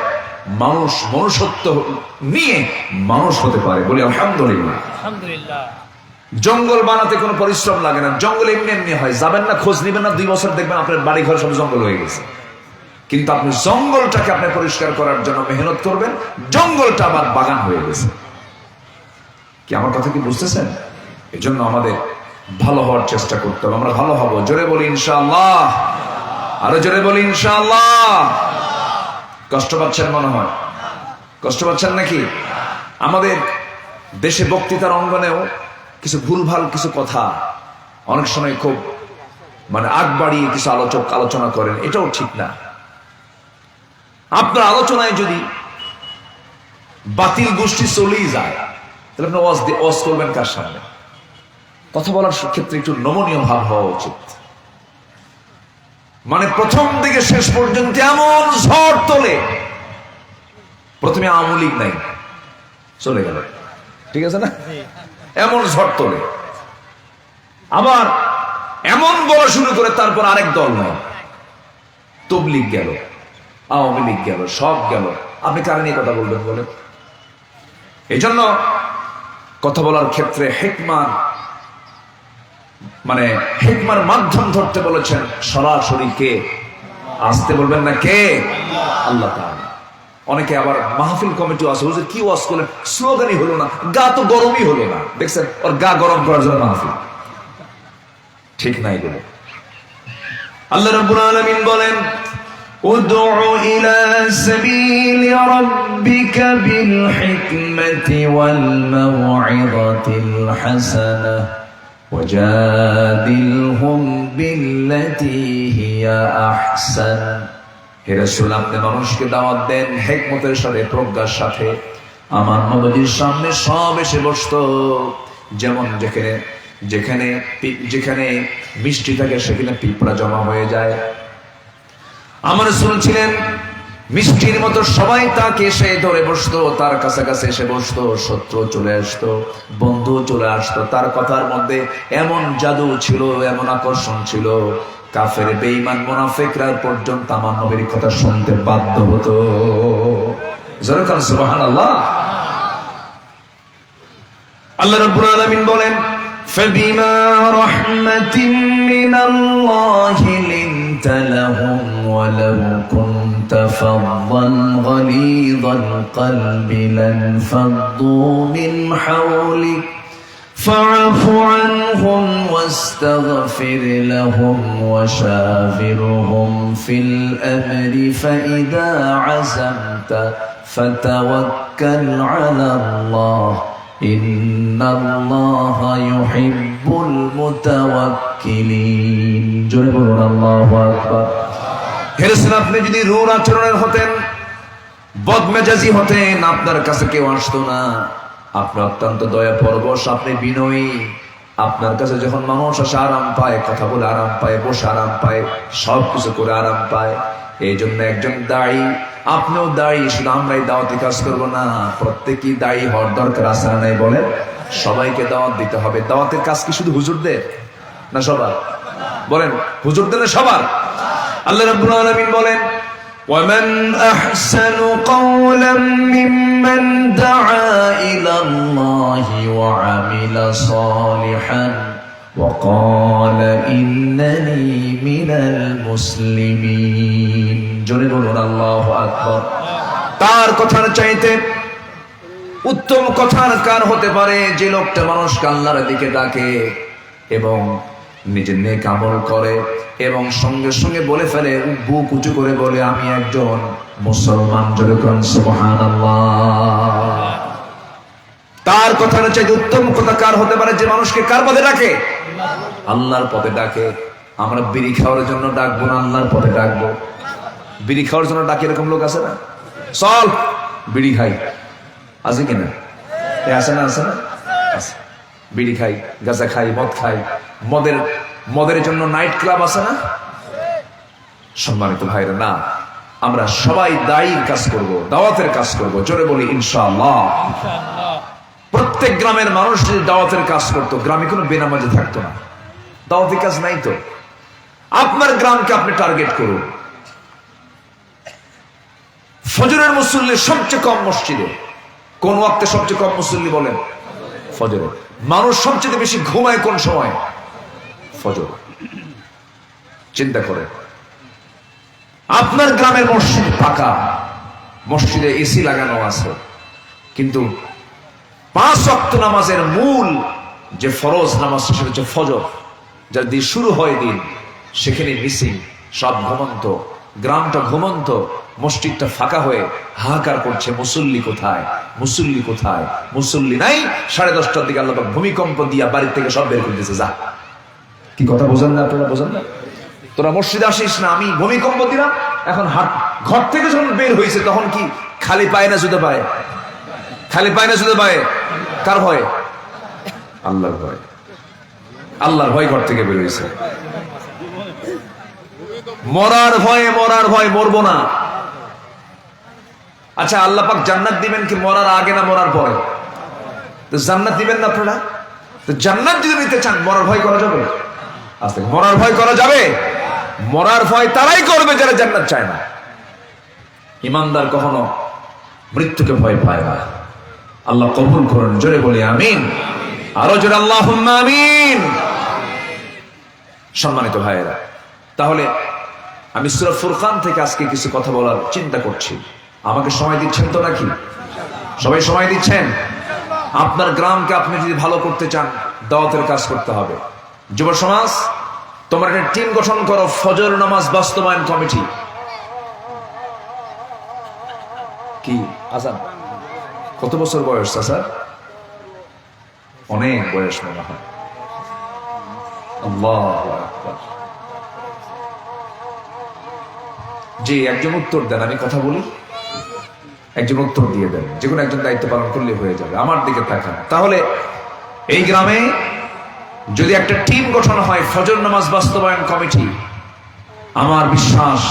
মানুষ মনুষ্যত্ব নিয়ে মানুষ হতে পারে। বলি আলহামদুলিল্লাহ। আলহামদুলিল্লাহ। জঙ্গল বানাতে কোনো পরিশ্রম লাগে না, জঙ্গল এমনি এমনি হয়। যাবেন না, খোঁজ নিবেন না, 2 বছর দেখবেন আপনার বাড়ি ঘর সব জঙ্গল হয়ে গেছে। কিন্তু আপনি জঙ্গলটাকে আপনি পরিষ্কার করার জন্য মেহনত করবেন, জঙ্গলটা আবার বাগান হয়ে গেছে। কি আমার কথা কি বুঝতেছেন? এই জন্য আমাদের ভালো হওয়ার চেষ্টা করতে হবে। আমরা ভালো হব, জোরে বলি ইনশাআল্লাহ, আরো জোরে বলি ইনশাআল্লাহ। কষ্ট পাচ্ছেন মনে হয়? কষ্ট পাচ্ছেন নাকি? আমাদের দেশে বক্তৃতার অঙ্গনেও কিছু ভুলভাল কিছু কথা অনেক সময় খুব আগ বাড়িয়ে কিছু আলোচনা করেন, এটাও ঠিক না। আপনার আলোচনায় যদি বাতিল গোষ্ঠী চলেই যায়, তাহলে আপনি ওয়াজ করবেন কার সামনে? কথা বলার ক্ষেত্রে একটু নমনীয় ভাব হওয়া উচিত। প্রথম থেকে শেষ পর্যন্ত এমন ঝড় তোলে, প্রথমে আওয়ামী লীগ নাই, চলে গেল, ঠিক আছে না? এমন ঝড় তোলে, আবার এমন বলা শুরু করে তারপর আরেক দল নাই, তবলিগ গেল, আওয়ামী লীগ গেল, সব গেল। আপনি কার নিয়ে কথা বলবেন বলেন? এই জন্য কথা বলার ক্ষেত্রে হিকমার মাধ্যম ধরতে বলেছেন। সরাসরি কে? আসতে বলবেন না, কে? আল্লাহ তাআলা। অনেকে আবার মাহফিল কমিটি আছে, হুজুর কি ওয়াজ করলেন, স্লোগানই হলো না, গা তো গরমই হলো না। দেখছেন, ওর গা গরম করার জন্য মাহফিল, ঠিক নাই বলে। আল্লাহ রাব্বুল আলামিন বলেন, উদউ ইলা সাবিলি রাব্বিকা বিল হিকমাতি ওয়াল মাউইযাতিল হাসানাহ ওয়াজাদিলহুম বিল্লাতী হিয়া আহসান। হে রাসূল, আপনি মানুষকে দাওয়াত দেন হিকমতের সাথে, প্রজ্ঞার সাথে। আমার নবীর সামনে সব এসে বসতো, যেমন যেখানে যেখানে মিষ্টি থাকে সেখানে পিঁপড়া জমা হয়ে যায়। আমার রাসূল ছিলেন মিষ্টির মতো, সবাই তাকে এসে ধরে বসতো, তার কাছাকাছি এসে বসতো। শত্রু চলে আসতো, বন্ধু চলে আসতো, তার কথার মধ্যে এমন জাদু ছিল, এমন আকর্ষণ ছিল, কাফের বেঈমান মুনাফিকরা পর্যন্ত আমার নবীর কথা শুনতে বাধ্য হতো। জোরে কান সুবহানাল্লাহ। আল্লাহ রাব্বুল আলামিন বলেন, فبما رحمة من الله لنت لهم ولو كنت فظا غليظ القلب لانفضوا من حولك فاعف عنهم واستغفر لهم وشاورهم في الأمر فإذا عزمت فتوكل على الله ইন্নাল্লাহা ইউহিব্বুল মুতাওয়াক্কিলিন। জোরে বলুন আল্লাহু আকবার। হে রাসূল, আপনি যদি রূঢ় আচরণের হতেন, বদমেজাজি হতেন, আপনার কাছে কেউ আসতো না। আপনি অত্যন্ত দয়া পরবশ, আপনি বিনয়ী। আপনার কাছে যখন মানুষ আসে আরাম পায়, কথা বলে আরাম পায়, বসে আরাম পায়, সব কিছু করে আরাম পায়। এই জন্য একজন দায়ী, আপনিও দায়ী। শুধু আমরাই দাওয়াতি কাজ করবো না, প্রত্যেকেই দায়ী হওয়ার দরকার আছে না নাই বলেন? সবাইকে দাওয়াত দিতে হবে। দাওয়াতের কাজ কি শুধু হুজুরদের না সবার? বলেন, হুজুরদের না সবার? আল্লাহ রাব্বুল আলামিন বলেন, وَمَنْ أَحْسَنُ قَوْلًا مِّمَّنْ دَعَا إِلَى اللَّهِ وَعَمِلَ صَالِحًا وَقَالَ إِنَّنِي مِنَ الْمُسْلِمِينَ। জোরে বলুন আল্লাহু আকবার। তার কথার চাইতে উত্তম কথার কার হতে পারে যে লোকটা মানুষকে আল্লাহর দিকে ডাকে এবং নিজের নেক আমল করে এবং সঙ্গে সঙ্গে বলে ফেলে, বুক উঁচু করে বলে, আমি একজন মুসলমান। জোরে বলুন সুবহানাল্লাহ। তার কথার চাইতে উত্তম কথা কার হতে পারে যে মানুষকে কার পথে ডাকে? আল্লাহর পথে ডাকে। আমরা বিড়ি খাওয়ার জন্য ডাকবো না, আল্লাহর পথে ডাকবো। বিড়ি খাওয়ার জন্য ডাকে এরকম লোক আছে না? চল বিড়ি খাই, আছে কিনা? আছে না? আছে না? আছে। বিড়ি খাই, গাঁজা খাই, মদ খাই, মদের জন্য নাইট ক্লাব আছে না? সম্মানিত ভাইরা, না, আমরা সবাই দায়ীর কাজ করব, দাওয়াতের কাজ করব। জোরে বলি ইনশাআল্লাহ। প্রত্যেক গ্রামের মানুষ যদি দাওয়াতের কাজ করতো, গ্রামে কোনো বেনামাজি থাকতো না। দাওয়াতের কাজ নাই তো। আপনার গ্রামকে আপনি টার্গেট করুন। ফজরের মুসল্লি সবচেয়ে কম মসজিদে। কোন ওয়াক্তে সবচেয়ে কম মুসল্লি বলেন? ফজরে। মানুষ সবচেয়ে বেশি ঘুমায় কোন সময়? ফজর। চিন্তা করে, আপনার গ্রামের মসজিদ ফাঁকা, মসজিদে এসি লাগানো আছে, কিন্তু 5 ওয়াক্ত নামাজের মূল যে ফরজ নামাজ, সেটা হচ্ছে ফজর, যার দিয়ে শুরু হয় দিন, সেখানে মিসিং। সব ঘুমন্ত, গ্রামটা ঘুমন্ত, মসজিদটা ফাঁকা হয়ে হাহাকার করছে, মুসল্লি কোথায়, মুসল্লি কোথায়? মুসল্লি নাই। 10:30টার দিকে আল্লাহ ভূমিকম্প দিয়া বাড়ির থেকে সব বের করে দিয়েছে। যা, কি কথা বোঝেন না আপনারা? বোঝেন না? তোরা মসজিদে আসিস না, আমি ভূমিকম্প দিলাম। এখন ঘর থেকে যখন বের হয়েছে তখন কি খালি পায় না জুতো পায়? খালি পায় না জুতো পায়? কার ভয়? আল্লাহর ভয়। আল্লাহর ভয় ঘর থেকে বের হয়েছে। মরার ভয়ে, মরার ভয়, মরবো না। আচ্ছা, আল্লাহ পাক জান্নাত দিবেন কি মরার আগে না মরার পরে? তো জান্নাত দিবেন না আপনারা? তো জান্নাত যদি নিতে চান, মরার ভয় করা যাবে? আস্তে, মরার ভয় করা যাবে? মরার ভয় তারাই করবে যারা জান্নাত চায় না। ইমানদার কখনো মৃত্যুকে ভয় পায় না। আল্লাহ কবুল করুন। জোরে বলি আমিন। আরো জোরে আল্লাহুম্মা আমিন। সম্মানিত ভাইয়েরা, তাহলে আমি সূরা ফুরকান থেকে আজকে কিছু কথা বলার চিন্তা করছি। আমাকে সময় দিচ্ছেন তো নাকি? সবাই সময় দিচ্ছেন? আপনার গ্রামকে আপনি যদি ভালো করতে চান, দাওয়াতের কাজ করতে হবে। যুব সমাজ, তোমার একটা টিম গঠন করো, ফজর নামাজ বাস্তবায়ন কমিটি। কি আজান? কত বছর বয়স স্যার? অনেক বয়স মনে হয়। আল্লাহু আকবার। জি, একজন উত্তর দেন, আমি কথা বলি। একজন উত্তর দিয়ে দেন, যে কোনো একজন দায়িত্ব পালন করলে হয়ে যাবে। আমার দিকে তাকান। তাহলে এই গ্রামে যদি একটা টিম গঠন হয়, ফজর নামাজ বাস্তবায়ন কমিটি, আমার বিশ্বাস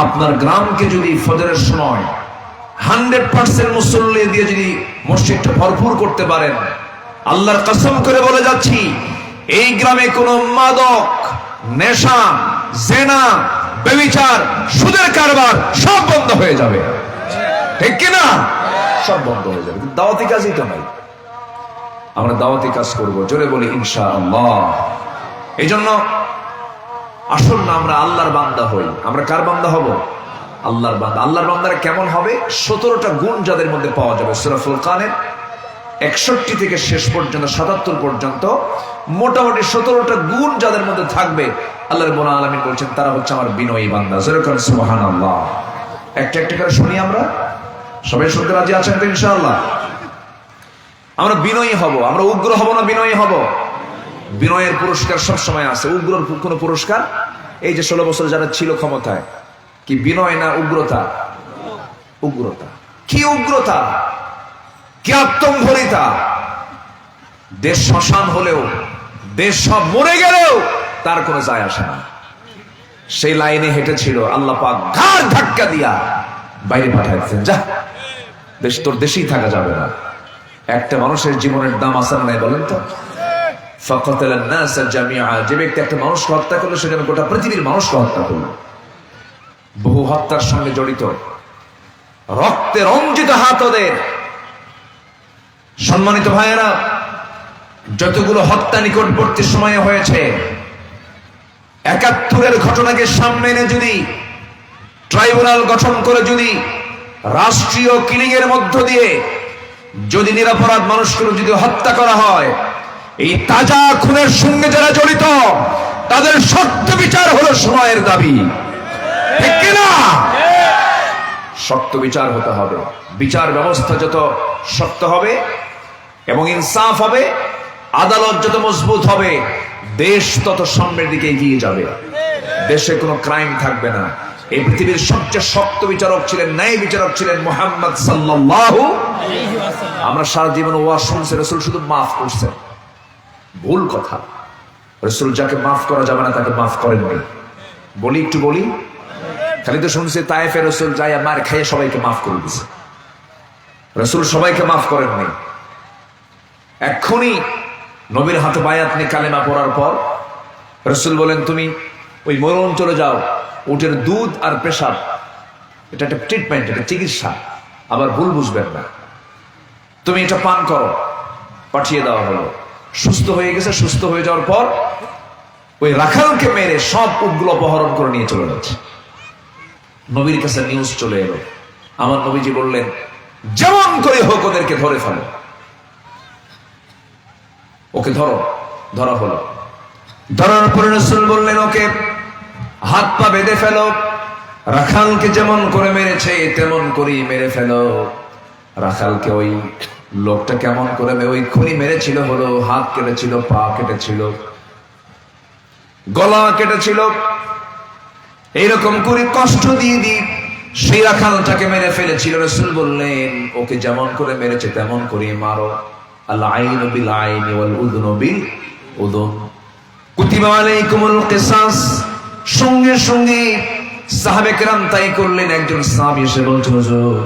আপনার গ্রামকে যদি ফজরের সময় 100% মুসল্লি দিয়ে যদি মসজিদটা ভরপুর করতে পারেন, আল্লাহর কসম করে বলে যাচ্ছি, এই গ্রামে কোনো মাদক, নেশা, জেনা, ব্যভিচার, সুদের কারবার সব বন্ধ হয়ে যাবে। ঠিক কিনা? সব বন্ধ হয়ে যাবে। দাওয়াতি কাজই তো নাই। আমরা দাওয়াতি কাজ করব, জোরে বলি ইনশাআল্লাহ। এই জন্য আসল না আমরা আল্লাহর বান্দা হই। আমরা কার বান্দা হব? আল্লাহর বান্দা। আল্লাহর বান্দারা কেমন হবে? 17টা গুণ যাদের মধ্যে পাওয়া যাবে। সূরা ফুরকানের 61 থেকে শেষ পর্যন্ত 77 পর্যন্ত মোটামুটি 17টা গুণ যাদের মধ্যে থাকবে, আল্লাহ রাব্বুল আলামিন বলছেন তারা হচ্ছে আমার বিনয়ী বান্দা। জোরে করে সুবহানাল্লাহ। একটা একটা করে শুনি আমরা। সবাই শুনতে রাজি আছেন তো ইনশাআল্লাহ? আমরা বিনয়ী হব। আমরা উগ্র হব না বিনয়ী হব? বিনয়ের পুরস্কার সব সময় আছে। উগ্রর কোন পুরস্কার? এই যে 16 বছর যারা ছিল ক্ষমতায়, কি বিনয় না উগ্রতা? উগ্রতা। কি উগ্রতা, কি আত্মম্ভরিতা! দেশ শ্মশান হলেও, দেশ সব মরে গেলেও তার কোনো যায় আসে না। সেই লাইনে হেঁটেছিল, আল্লাহ পাক ঘাড় ধাক্কা দিয়া বাইরে পাঠায় দিতেন, যা, দেশ তোর দেশেই থাকা যাবে না। একটা মানুষের জীবনের দাম আসার নাই বলেন তো? ফাকাতালান নাস জামিআ। যে ব্যক্তি একটা মানুষকে হত্যা করলো, সে যেন গোটা পৃথিবীর মানুষকে হত্যা করলো। বহু হত্যার সঙ্গে জড়িত, রক্তে রঞ্জিত হাত ওদের। সম্মানিত ভাইয়েরা, যতগুলো হত্যা নিকটবর্তী সময়ে হয়েছে, 71-এর ঘটনাকে সামনে এনে যদি ট্রাইব্যুনাল গঠন করে, যদি রাষ্ট্রীয় কিলিং এর মধ্য দিয়ে যদি নিরপরাধ মানুষগুলো যদি হত্যা করা হয়, এই তাজা খুনের সঙ্গে যারা জড়িত তাদের শক্ত বিচার হলো সময়ের দাবি। ঠিক কিনা? শক্ত বিচার হতে হবে। বিচার ব্যবস্থা যত শক্ত হবে এবং ইনসাফ হবে, আদালত যত মজবুত হবে, দেশ তত সামনের দিকে এগিয়ে যাবে। দেশে কোনো ক্রাইম থাকবে না। এই পৃথিবীর সবচেয়ে শক্ত বিচারক ছিলেন, ন্যায় বিচারক ছিলেন মুহাম্মদ সাল্লাল্লাহু আলাইহি ওয়াসাল্লাম। আমরা সারা জীবন ওয়াজ শুনছি, রাসূল শুধু মাফ করছেন। ভুল কথা। রাসূল যাকে মাফ করা যাবে না তাকে মাফ করেননি। বলি, একটু বলি। খালি তো শুনছে তায়েফে রাসূল যাইয়া মার খেয়ে সবাইকে মাফ করে দিয়েছে। রাসূল সবাইকে মাফ করেননি। এক্ষুনি নবীর হাতে বায়াত নিয়ে কালেমা পড়ার পর রাসূল বলেন, তুমি ওই মরুন চলে যাও, উটের দুধ আর পেশাব, এটা একটা ট্রিটমেন্ট, এটা চিকিৎসা, আবার ভুল বুঝবেন না, তুমি এটা পান করো। পাঠিয়ে দেওয়া হলো। সুস্থ হয়ে গেছে। সুস্থ হয়ে যাওয়ার পর ওই রাখালকে মেরে সব উটগুলো অপহরণ করে নিয়ে চলে যাচ্ছে। নবীর কাছে নিউজ চলে এলো। আমার নবীজি বললেন, যেমন করে হোক ওদেরকে ধরে ফেলো। ওকে ধরো। ধরা হলো। ধরার পরে রাসূল বললেন, ওকে হাত পা বেঁধে ফেলো। রাখালকে যেমন করে মেরেছে তেমন করেই মেরে ফেলো। রাখালকে ওই লোকটা কেমন করে ওই খুনি মেরেছিল হলো, হাত কেটেছিল, পা কেটেছিল, গলা কেটেছিল, এইরকম করে কষ্ট দিয়ে দি সেই রাখালটাকে মেরে ফেলেছিল। রাসূল বললেন, ওকে যেমন করে মেরেছে তেমন করে মারো। আল আইনু বিল আইনি ওয়াল উযুনু বিল উযুন, কুতিবা আলাইকুমুল কিসাস। সঙ্গে সঙ্গে সাহাবে কেরাম তাই করলেন। একজন সাহাবী এসে বলছিল, হুজুর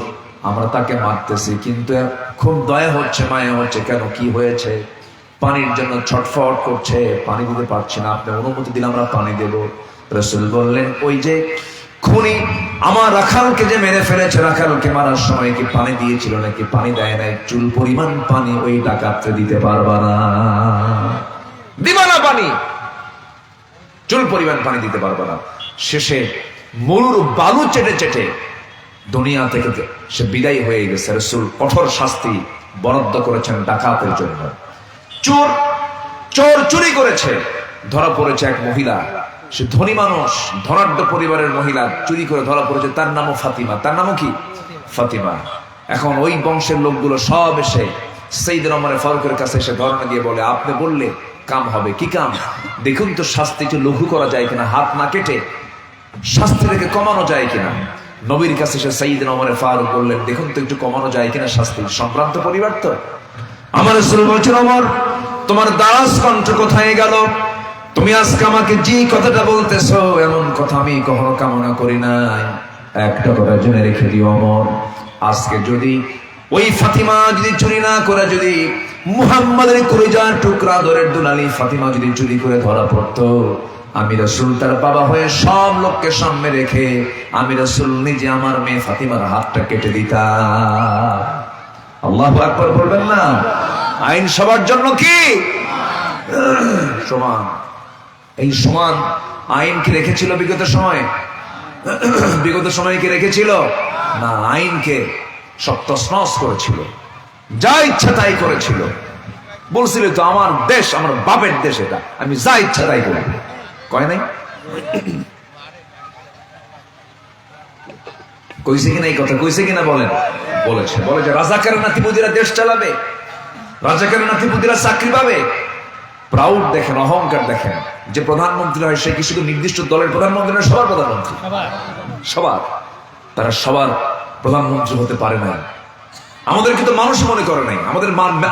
আমরা তাকে মারতেছি, কিন্তু খুব দয়া হচ্ছে, মায়া হচ্ছে। কেন, কি হয়েছে? পানির জন্য ছটফট করছে, পানি দিতে পারছি না, আপনি অনুমতি দিলে আমরা পানি দেব। রাসূল বললেন, ওই যে খুনি আমার রাখালকে যে মেরে ফেলেছে, রাখালকে মারার সময় কি পানি দিয়েছিল নাকি? পানি দেয় নাই। চুল পরিমাণ পানি ওই ডাকাতকে দিতে পারবা না, দিবা না পানি, চুল পরিমাণ পানি দিতে পারবা না। শেষে মরুর বালু চেটে চেটে দুনিয়া থেকে সে বিদায় হয়ে গেছে। রাসূল কঠোর শাস্তি বরাদ্দ করেছেন ডাকাতের জন্য। চোর চোর চুরি করেছে, ধরা পড়েছে এক মহিলা, সে ধনী মানুষ, ধনাঢ্য পরিবারের মহিলা, চুরি করে ধরা পড়েছে। তার নামও ফাতিমা। তার নামও কি? ফাতিমা। এখন ওই বংশের লোকগুলো সব এসে সাইয়েদনা ওমর ফারুকের কাছে এসে ধরনা দিয়ে বলে, আপনি বললে কাম হবে। কি কাম? দেখুন তো শাস্তি একটু লঘু করা যায় কিনা, হাত না কেটে শাস্তি থেকে কমানো যায় কিনা। নবীর কাছে এসে সাইয়েদনা ওমর ফারুক বললেন, দেখুন তো একটু কমানো যায় কিনা শাস্তি। সম্ভ্রান্ত পরিবার তো। আমার রাসূল বলছেন, ওমর তোমার দারাজ কণ্ঠ কোথায় গেল? তুমি আজকে আমাকে যে কথাটা বলতেছো, এমন কথা আমি কখনো কামনা করি নাই। একটা কথা জেনে রেখে দিও ওমর, আজকে যদি ওই ফাতিমা যদি চুরি না করে, যদি মুহাম্মাদের কলিজার টুকরা দরের দুলালি ফাতিমা যদি চুরি করে ধরা পড়তো, আমি রাসূল তার বাবা হয়ে সব লোককে সামনে রেখে আমি রাসূল নিজে আমার মেয়ে ফাতিমার হাতটা কেটে দিতাম। আল্লাহু আকবার বলবেন না? আইন সবার জন্য কি সমান। এই সমান আইন কি রেখেছিল বিগত সময়? বিগত সময় কি রেখেছিল? না, আইনকে সব তছনছ করেছিল, যা ইচ্ছা তাই করেছিল। বলছিল তো আমার দেশ, আমার বাপের দেশ, এটা আমি যা ইচ্ছা তাই করব। কয় নাই? কইছে কিনা এই কথা? কইছে কিনা বলেন? বলেছে। বলে যে রাজাকারের নাতিপুতিরা দেশ চালাবে, রাজাকারের নাতিপুতিরা চাকরি পাবে। প্রাউড দেখেন, অহংকার দেখেন। যে প্রধানমন্ত্রী হয় সে কি শুধু নির্দিষ্ট দলের প্রধানমন্ত্রী না, সবার প্রধানমন্ত্রী? সবার। তারা সবার প্রধানমন্ত্রী হতে পারে না। আমাদের কিন্তু মানুষ মনে করে নাই।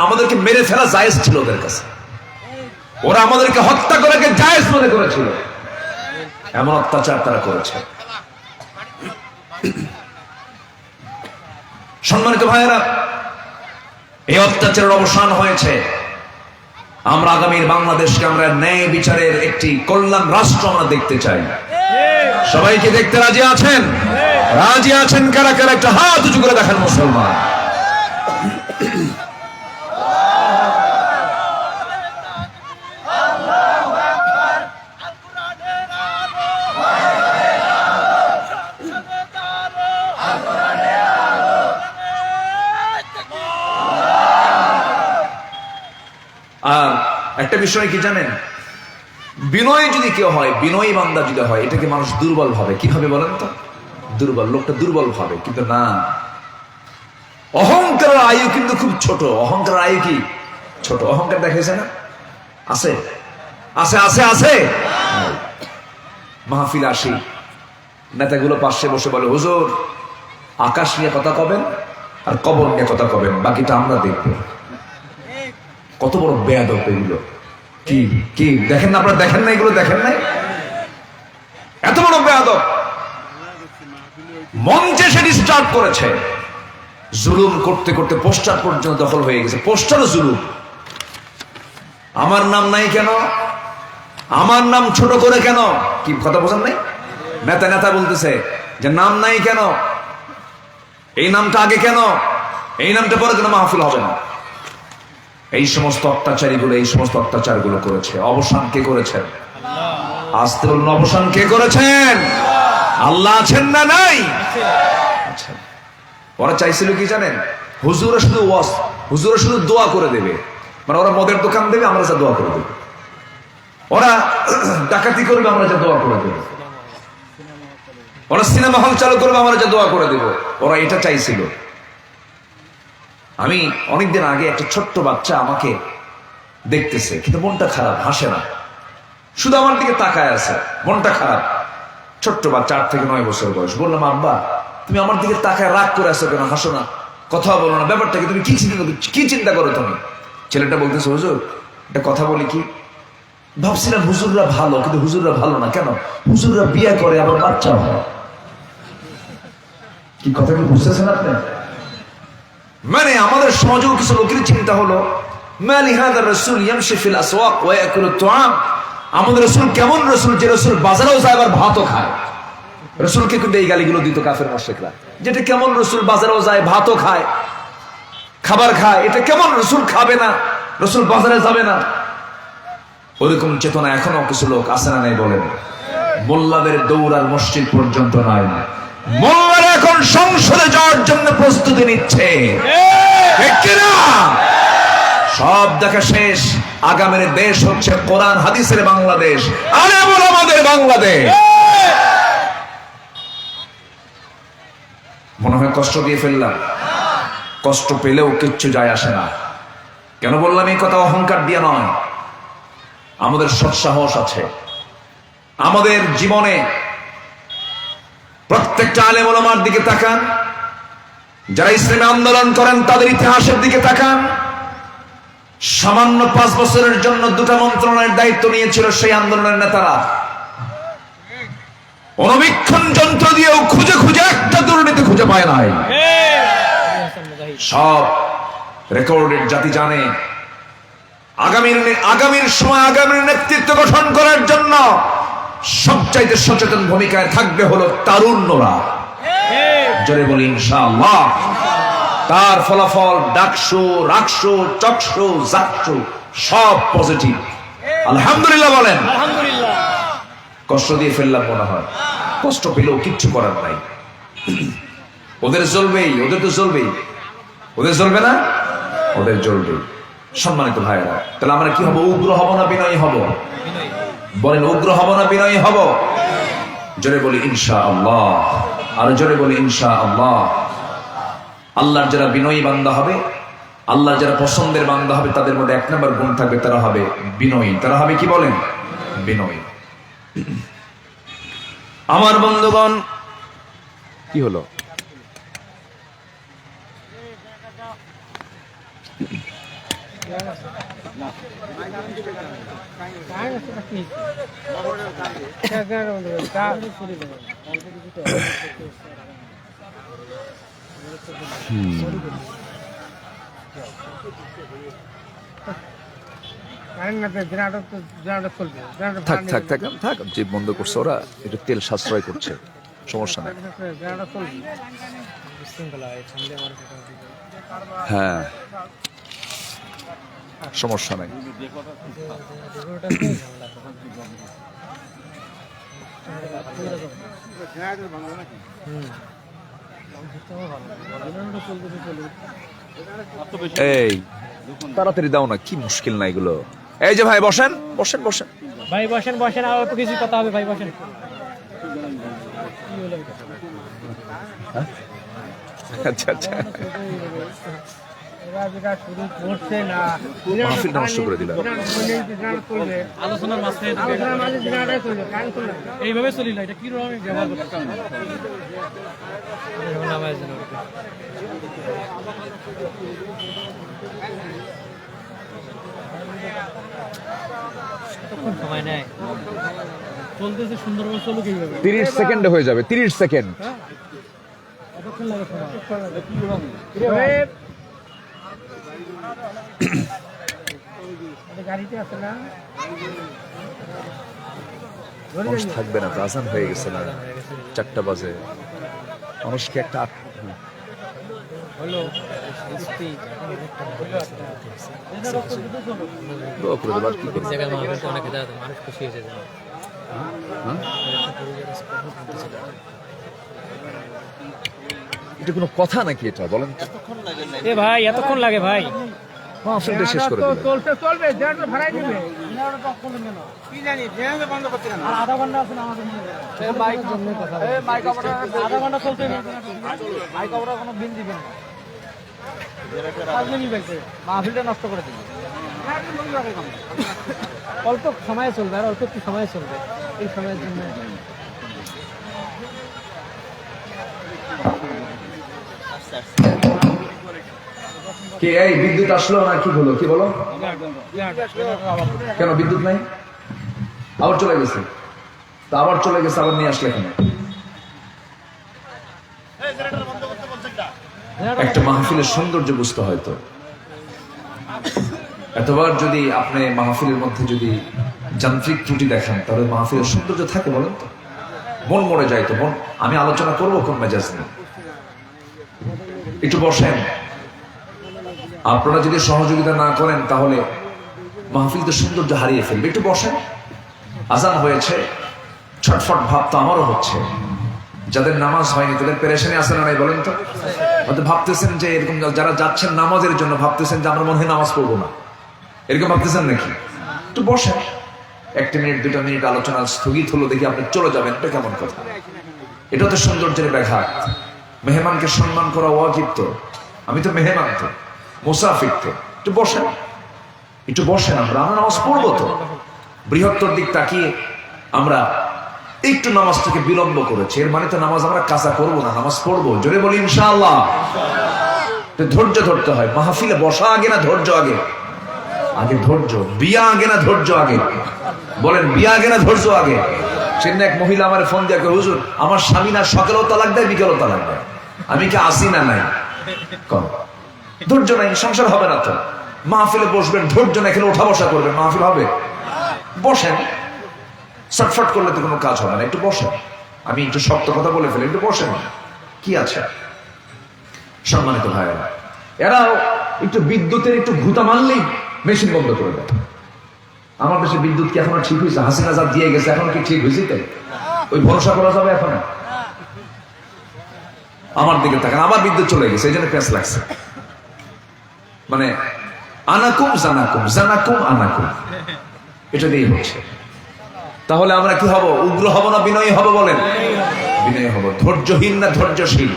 আমাদেরকে মেরে ফেলা জায়েজ ছিল ওদের কাছে। ওরা আমাদেরকে হত্যা করাকে জায়েজ মনে করেছিল। এমন অত্যাচার তারা করেছে। সম্মানিত ভাইয়েরা, এই অত্যাচারের অবসান হয়েছে। আমরা আগামীর বাংলাদেশকে আমরা ন্যায় বিচারের একটি কল্যাণ রাষ্ট্র আমরা দেখতে চাই। সবাইকে দেখতে রাজি আছেন? রাজি আছেন কারা কারা? একটা হাত উঁচু করে দেখেন মুসলমান। আর একটা বিষয় কি জানেন? বিনয় যদি কেউ হয়, বিনয়ী বান্দা যদি হয়, এটাকে মানুষ দুর্বল ভাবে। কিভাবে বলেন তো? দুর্বল, লোকটা দুর্বল ভাবে। কিন্তু না, অহংকারের আয়ু কিন্তু খুব ছোট। অহংকারের আয়ু কি ছোট? অহংকার দেখাইছে না? আছে আছে আছে আছে। মাহফিল আসি, নেতাগুলো পাশে বসে বলে, হুজুর আকাশ নিয়ে কথা কবেন আর কবর নিয়ে কথা কবেন, বাকিটা আমরা দেখবো। কত বড় বেয়াদব এগুলো! কি কি দেখেন না আপনারা? দেখেন না এগুলো? দেখেন নাই? এত বড় বেয়াদব মঞ্চে সে ডিস্টার্ব করেছে। জুলুম করতে করতে পোস্টার পর্যন্ত দখল হয়ে গেছে। পোস্টারও জুলুম। আমার নাম নাই কেন? আমার নাম ছোট করে কেন? কি কথা বোঝেন নাই? নেতা নেতা বলতেছে যে নাম নাই কেন, এই নামটা আগে কেন, এই নামটা পরে কেন, মাহফিল হবে না। এই সমস্ত অত্যাচারীগুলো এই সমস্ত অত্যাচারগুলো করেছে। অবসান কে করেছেন? আসতে বলুন, অবসান কে করেছেন? আল্লাহ আছেন না নাই? আচ্ছা, ওরা চাইছিল কি জানেন? হুজুরা শুধু ওয়াজ, হুজুরা শুধু দোয়া করে দেবে। মানে ওরা মদের দোকান দেবে, আমরা যা দোয়া করে দেবো। ওরা ডাকাতি করবে, আমরা যা দোয়া করে দেবো। ওরা সিনেমা হল চালু করবে, আমরা যা দোয়া করে দেবো। ওরা এটা চাইছিল। আমি অনেকদিন আগে একটা ছোট্ট বাচ্চা আমাকে দেখতেছে, কিন্তু মনটা খারাপ, হাসে না, শুধু আমার দিকে তাকায় আছে, মনটা খারাপ। ছোট্ট বাচ্চা, 8 থেকে 9 বছর বয়স। বললাম, আব্বা তুমি আমার দিকে তাকায় রাগ করে আছো কেন? হাসো না, কথা বলো না, ব্যাপারটাকে তুমি কি চিন্তা করো তুমি? ছেলেটা বলতেছে, হুজুর একটা কথা বলি কি, ভাবছিলাম হুজুররা ভালো, কিন্তু হুজুররা ভালো না। কেন? হুজুররা বিয়ে করে আবার বাচ্চা হয়। কি কথা কি বুঝতেছেন আপনি? মানে আমাদের সমাজেও কিছু লোকের চিন্তা হলো, আমাদের রসুল কেমন রসুল, যে রসুল বাজারেও যায় আবার ভাতও খায়। রসুলকে কিন্তু এই গালিগুলো দিত কাফের মুশরিকরা, যেটা কেমন রসুল বাজারেও যায়, ভাতও খায়, খাবার খায়, এটা কেমন রসুল? খাবে না, রসুল বাজারে যাবে না। ওইরকম চেতনা এখনো কিছু লোক আছে না নাই বলেন? মোল্লাদের দৌড়ার মসজিদ পর্যন্ত নাই। মোল্লারা এখন সংসদে যাওয়ার জন্য প্রস্তুতি নিচ্ছে, ঠিক কিনা? সব দেখা শেষ, আগামীর দেশ হচ্ছে কোরআন হাদিসের বাংলাদেশ, আলেম ওলামাদের বাংলাদেশ। মনে হয় কষ্ট দিয়ে ফেললাম, কষ্ট পেলেও কিচ্ছু যায় আসে না। কেন বললাম এই কথা? অহংকার দিয়ে নয়, আমাদের সৎসাহস আছে। আমাদের জীবনে প্রত্যেকটা আলেম ওলামার দিকে তাকান, যারা ইসলামী আন্দোলন করেন তাদের ইতিহাসের দিকে তাকান। সামান্য 5 বছরের জন্য 2টা মন্ত্রণালয়ের দায়িত্ব নিয়েছিল সেই আন্দোলনের নেতারা। অণুবীক্ষণ যন্ত্র দিয়েও খুঁজে খুঁজে একটা দুর্নীতি খুঁজে পায় নাই। সব রেকর্ডেড জাতি জানে। আগামীর সময় আগামীর নেতৃত্ব গঠন করার জন্য সবচাইতে সচেতন ভূমিকায় থাকবে হলো তারুণ্যরা। জোরে বলি ইনশাআল্লাহ। তার ফলাফল ডাকসু, রাকসু, চকসু, জাকসু সব পজিটিভ। আলহামদুলিল্লাহ বলেন। আলহামদুলিল্লাহ। কষ্ট দিয়ে ফেললাম মনে হয়, কষ্ট পেলেও কিচ্ছু করার নাই। ওদের জ্বলবেই, ওদের তো জ্বলবেই। ওদের জ্বলবে না? ওদের জ্বলবে। সম্মানিত ভাইয়েরা, তাহলে আমরা কি হব? উগ্র হব না বিনয়ী হব? বলেন, উগ্র হব না বিনয়ী হব? জোরে বলি ইনশাআল্লাহ। আর জোরে বলি ইনশাআল্লাহ। আল্লাহর যারা বিনয়ী বান্দা হবে, আল্লাহর যারা পছন্দের বান্দা হবে, তাদের মধ্যে 1 নম্বর গুণ থাকবে, তারা হবে বিনয়ী। তারা হবে কি বলেন? বিনয়ী। আমার বন্ধুগণ, কি হলো? থাক থাক থাক থাক, যে বন্ধ করছে ওরা, এটা তেল সাশ্রয় করছে, সমস্যা নাই। হ্যাঁ, সমস্যা নাই। এই তাড়াতাড়ি দাও না, কি মুশকিল না এগুলো। এই যে ভাই বসেন বসেন বসেন ভাই, বসেন বসেন, আর অল্প কিছু কথা হবে ভাই, বসেন। আচ্ছা আচ্ছা, মাহফিল নষ্ট করে দিলাম। আলোচনার মাঝখানে এইভাবে চলিল, এটা কি রকম ব্যবহার করতে সময় নেয়, চলতেছে সুন্দরভাবে চলুক। এইভাবে 30 সেকেন্ডে হয়ে যাবে, 30 সেকেন্ড। কতক্ষণ লাগে সময়? গাড়িতে আছে না, মানুষ থাকবে না তো, আজান হয়ে গেছে না, 4টা বাজে। মানুষকে একটা হলো মানুষ খুশি হয়েছে। এটা কোনো কথা নাকি এটা বলেন তো? এ ভাই, এতক্ষণ লাগে ভাই? মাহফিলটা শেষ করে দিলাম। চলবে, জেনারেটর ভাড়াই দিবে। কি জানি, জেনারেটর বন্ধ করতে না, আধা ঘন্টা আছে না আমাদের মনে করেন। এই মাইক জন্য কথা, এই মাইক আমরা আধা ঘন্টা চলতে না, মাইক আমরা কোনো বিল দিবেন না। মাহফিলটা নষ্ট করে দিবে। অল্প সময় চলবে, আর অল্প একটু সময় চলবে, এই সময়ের জন্য। কে এই বিদ্যুৎ আসলো না কি হলো? কি বলো? কেন বিদ্যুৎ নাই? আবার চলে গেছে। তা আবার চলে গেছে, আবার নিয়ে আসলে কেন? একটা মাহফিলের সৌন্দর্য বুঝতে হয়তো। এতবার যদি আপনি মাহফিলের মধ্যে যদি যান্ত্রিক ত্রুটি দেখেন, তাহলে মাহফিলের সৌন্দর্য থাকে বলেন তো? মন মরে যায় তো মন। আমি আলোচনা করবো কোন মেজাজ নিয়ে, একটু বসেন। আপনারা যদি সহযোগিতা না করেন তাহলে মাহফিল তো সৌন্দর্য হারিয়ে ফেলবে। একটু বসেন। আজান হয়েছে, ছটফট ভাব তো আমারও হচ্ছে। যাদের নামাজ হয়নি তাদের পেরেশানি আছে না নাই বলেন তো? হয়তো ভাবতেছেন যে এরকম যারা যাচ্ছেন নামাজের জন্য ভাবতেছেন যে আমরা মনে হয় নামাজ পড়বো না, এরকম ভাবতেছেন নাকি? একটু বসেন, 1 মিনিট 2 মিনিট আলোচনা স্থগিত হলো দেখি আপনি চলে যাবেন, এটা কেমন কথা? এটা তো সৌন্দর্যের ব্যাঘাত। মেহমানকে সম্মান করা ওয়াজিব তো। আমি তো মেহমান তো, মুসাফির তো। একটু বসেন, একটু বসেন, আমরা নামাজ পড়বো তো। বৃহত্তর দিক তাকিয়ে আমরা একটু নামাজটাকে বিলম্ব করেছি, এর মানে তো নামাজ আমরা কাজা করবো না, নামাজ পড়বো। জোরে বলি ইনশাআল্লাহ। ধৈর্য ধরতে হয়। মাহফিলে বসা আগে না ধৈর্য আগে? আগে ধৈর্য। বিয়া আগে না ধৈর্য আগে? বলেন, বিয়া আগে না ধৈর্য আগে? সেদিন এক মহিলা আমার ফোন দিয়ে কয়, হুজুর আমার স্বামী না সকালেও তালাক দেয় বিকেলেও তালাক দেয়, আমি কি আসি না নাই? কম ধৈর্য নাই, সংসার হবে না তো। মাহফিলে বসবেন, ধৈর্য না, এখানে ওঠা বসা করবেন, মাহফিল হবে? বসেন। চটফট করলে তো কোনো কাজ হবে না, একটু বসেন। আমি একটু শক্ত কথা বলে ফেলি, একটু বসেন, কি আছে? সম্মানিত ভাইয়েরা, এরাও একটু বিদ্যুতের একটু ঘুতা মারলেই মেশিন বন্ধ করে দেয়। আমার দেশে বিদ্যুৎ কি এখনো ঠিক হয়েছে? হাসিনা যা দিয়ে গেছে এখন কি ঠিক হয়েছে? তাই ওই ভরসা করা যাবে এখন? আমার দিকে তাকান, আবার বিদ্যুৎ চলে গেছে, এই জন্য প্যাঁচ লাগছে। মানে আনাকুম জানাকুম, জানাকুম আনাকুম, এটা দিয়েই হচ্ছে। তাহলে আমরা কি হব? উগ্র হব না বিনয়ী হব? বলেন, বিনয়ী হব। ধৈর্যহীন না ধৈর্যশীল?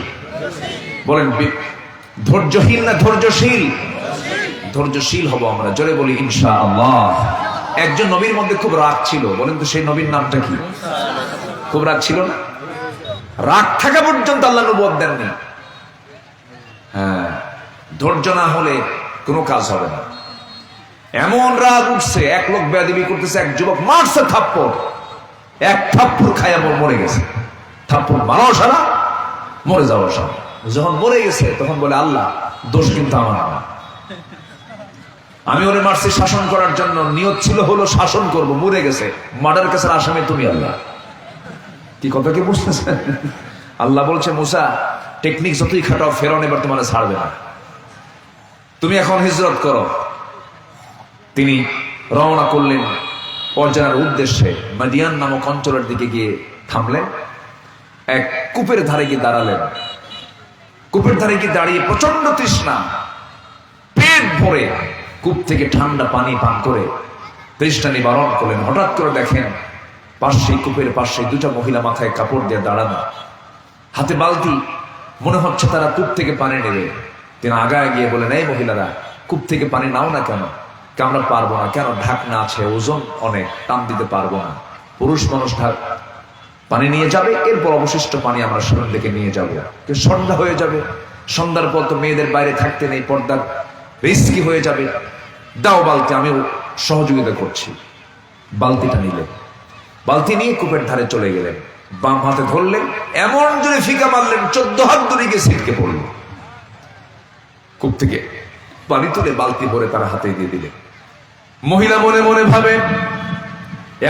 বলেন, ধৈর্যহীন না ধৈর্যশীল? ধৈর্যশীল হব আমরা। জোরে বলি ইনশাআল্লাহ। একজন নবীর মধ্যে খুব রাগ ছিল, বলেন তো সেই নবীর নামটা কি? খুব রাগ ছিল না? রাগ থাকা পর্যন্ত আল্লাহ নবুয়ত দেননি। হ্যাঁ, ধৈর্য না হলে কোনো কাজ হবে না। এমন রাগ উঠছে, এক লোক বেয়াদবি করতেছে, এক যুবক মারছে থাপ্পড়, এক থাপ্পড় খাইয়া মরে গেছে। থাপ্পড় মারাও সারা, মরে যাওয়া সারা। যখন মরে গেছে তখন বলে, আল্লাহ দোষ কিন্তু আমার না, আমি ওরে মারছি শাসন করার জন্য, নিয়ত ছিল হলো শাসন করব, মরে গেছে, মার্ডার কেসের আসামি তুমি আল্লাহ। কি কথা কি বুঝতেছেন? আল্লাহ বলছে, মুসা টেকনিক যতই খাটাও ফেরাউন এবার তোমার ছাড়বে না, তুমি এখন হিজরত করো। তিনি রওনা করলেন অজানার উদ্দেশ্যে। মাদিয়ান নামক অঞ্চলের দিকে গিয়ে থামলেন, এক কূপের ধারে গিয়ে দাঁড়ালেন। কূপের ধারে গিয়ে দাঁড়িয়ে প্রচন্ড তৃষ্ণা, পেট ভরে কূপ থেকে ঠান্ডা পানি পান করে তৃষ্ণা নিবারণ করলেন। হঠাৎ করে দেখেন পাশে, কূপের পাশে 2টা মহিলা মাথায় কাপড় দিয়ে দাঁড়ানো, হাতে বালতি, মনে হচ্ছে তারা কূপ থেকে পানি নেবে। তিনি আগায় গিয়ে বলেন, এই মহিলারা কূপ থেকে পানি নাও না কেন? আমরা পারবো না। কেন? ঢাকনা আছে, ওজন অনেক, টান দিতে পারবো না। পুরুষ মানুষ পানি নিয়ে যাবে, এরপর অবশিষ্ট পানি আমরা সামনের দিকে নিয়ে যাবো। সন্ধ্যা হয়ে যাবে, সন্ধ্যার পর তো মেয়েদের বাইরে থাকতে নেই, পর্দার রিস্কি হয়ে যাবে। দাও বালতি, আমি সহযোগিতা করছি। বালতিটা নিলেন, বালতি নিয়ে কূপের ধারে চলে গেলেন, বাম হাতে ধরলেন, এমন জোরে ফিকা মারলেন 14 হাত দূরে গিয়ে ছিটকে পড়ল। কূপ থেকে পানি তুলে বালতি ভরে তার হাতে দিয়ে দিলেন। মহিলা মনে মনে ভাবে,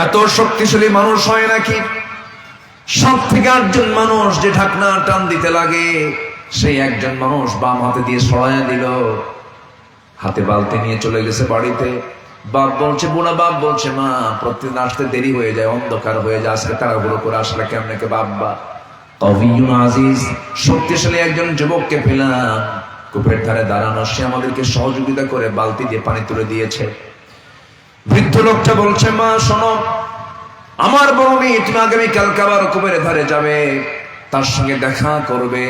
এত শক্তিশালী মানুষ হয় নাকি? 7 থেকে 8 জন মানুষ যে ঢাকনা টান দিতে লাগে, সেই একজন মানুষ বাম হাতে দিয়ে সরাইয়া দিল, হাতে বালতি নিয়ে চলে গেছে বাড়িতে। বাপ বলছে, বুড়া বাপ বলছে, মা প্রতিদিন আসতে দেরি হয়ে যায়, অন্ধকার হয়ে যায়, আজকে তাড়াহুড়ো করে আসলে কেমনে কে বাবা? কবিউন আজিজ, শক্তিশালী একজন যুবককে পেলাম কূপের ধারে দাঁড়ানো, সে আমাদেরকে সহযোগিতা করে বালতি দিয়ে পানি তুলে দিয়েছে। বৃদ্ধ লোকটা বলছে, মা শোনো, আমার বড় মেয়ে, তুমি আগামীকালকে আবার কূপের ধারে যাবে, তার সঙ্গে দেখা করবে,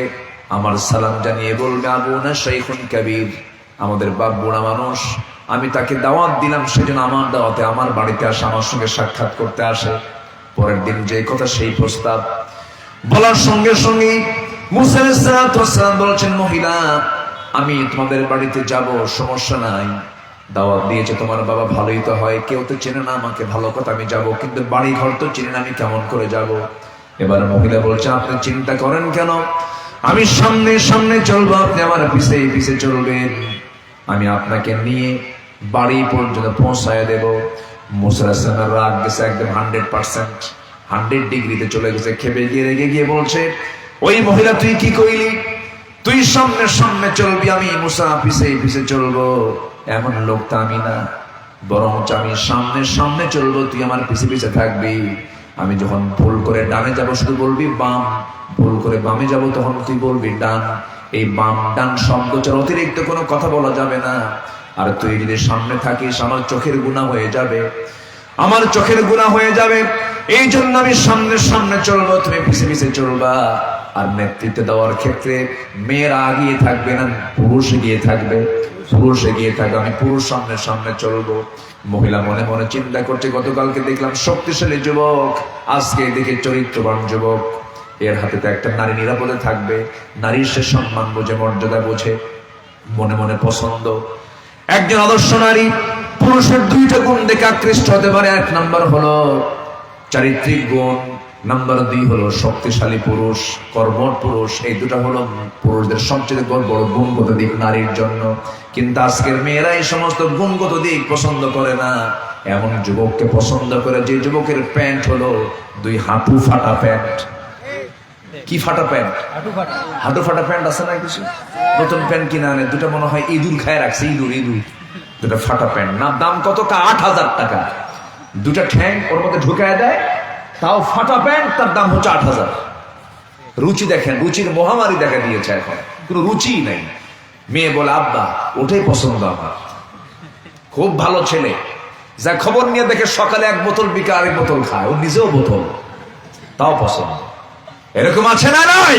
আমার সালাম জানিয়ে বলবে, আবুনা শাইখুন কাবীর, আমাদের বাপ বুড়া মানুষ, আমি তাকে দাওয়াত দিলাম, সেজন্য আমার দাওয়াতে আমার বাড়িতে আসে, আমার সঙ্গে সাক্ষাৎ করতে আসে। পরের দিন যে কথা সেই প্রস্তাব বলার সঙ্গে সঙ্গে মুসা আলাইহিস সালাম বলছেন, মহিলা আমি তোমাদের বাড়িতে যাব, সমস্যা নাই, দাওয়াত দিয়েছে তোমার বাবা, ভালোই তো হয়, কেউ তো চেনে না আমাকে, ভালো কথা, আমি যাব, কিন্তু বাড়ি ঘর তো চিনি না, আমি কেমন করে যাব? এবার মহিলা বলছে, আপনি চিন্তা করেন কেন, আমি সামনে সামনে চলবো, আপনি আমার পিছে পিছে চলবেন, আমি আপনাকে নিয়ে বাড়ি পর্যন্ত পৌঁছায় দেব। মুসা আলাইহিস সালামের রাগ গেছে একদম 100%, 100 ডিগ্রিতে চলে গেছে। খেপে গিয়ে রেগে গিয়ে বলছে, ওই মহিলা তুই কি কইলি? তুই সামনে সামনে চলবি, আমি মুসা পিছে পিছে চলবো, এমন লোকটা আমি না, বরং আমি সামনে সামনে চলবো, তুই আমার পিছে পিছে থাকবি। আমি যখন ভুল করে ডানে যাব শুধু বলবি বাম, ভুল করে বামে যাব তখন তুই বলবি ডান। এই বাম ডান শব্দটার অতিরিক্ত কোনো কথা বলা যাবে না। আর তুই যদি সামনে থাকিস আমার চোখের গুনাহ হয়ে যাবে, আমার চোখের গুনাহ হয়ে যাবে। এই জন্য আমি সামনে সামনে চলবো, তুমি পিছে পিছে চলবা। আর নেতৃত্ব দেওয়ার ক্ষেত্রে মেয়েরা এগিয়ে থাকবে না, পুরুষ এগিয়ে থাকবে, পুরুষ এগিয়ে থাকবে, আমি পুরুষ সামনে সামনে চলবো। মহিলা মনে মনে চিন্তা করছে, গতকালকে দেখলাম শক্তিশালী যুবক, আজকে দেখে চরিত্রবান যুবক। এর হাতে তো একটা নারী নিরাপদে থাকবে, নারীর সে সম্মান বোঝে, মর্যাদা বোঝে, মনে মনে পছন্দ। একজন আদর্শ নারী পুরুষের দুইটা গুণ দেখে আকৃষ্ট হতে পারে। এক নাম্বার হলো চারিত্রিক গুণ, নাম্বার 2 হলো শক্তিশালী পুরুষ, কর্মঠ পুরুষ। এই দুটা হলো পুরুষদের সবচেয়ে বড় গুণগত দিক নারীর জন্য। কিন্তু আজকের মেয়েরা এই সমস্ত গুণগত দিক পছন্দ করে না, এমন যুবককে পছন্দ করে যে যুবকের প্যান্ট হলো 2 হাঁটু ফাটা প্যান্ট। কি ফাটা প্যান্ট? হাঁটু ফাটা প্যান্ট আছে না কিছু? নতুন প্যান্ট কিনে আনে, দুটা মনে হয় ইঁদুর খায় রাখছে, ইঁদুর দুটা ফাটা প্যান্ট। না দাম কত? 8,000 টাকা। দুটা ঠ্যাং ওর মধ্যে ঢুকায় দেয়, তাও ফাটা প্যান্ট, তার দাম হচ্ছে 8,000। রুচি দেখেন, রুচির মহামারী দেখা দিয়েছে এখন, কোনো রুচিই নেই। মেয়ে বলে আব্বা ওটাই পছন্দ আমার, খুব ভালো ছেলে, যা খবর নিয়ে দেখে সকালে 1 বোতল বিকে আরেক বোতল খায়, ও নিজেও বোতল, তাও পছন্দ। এরকম আছে না? নাই?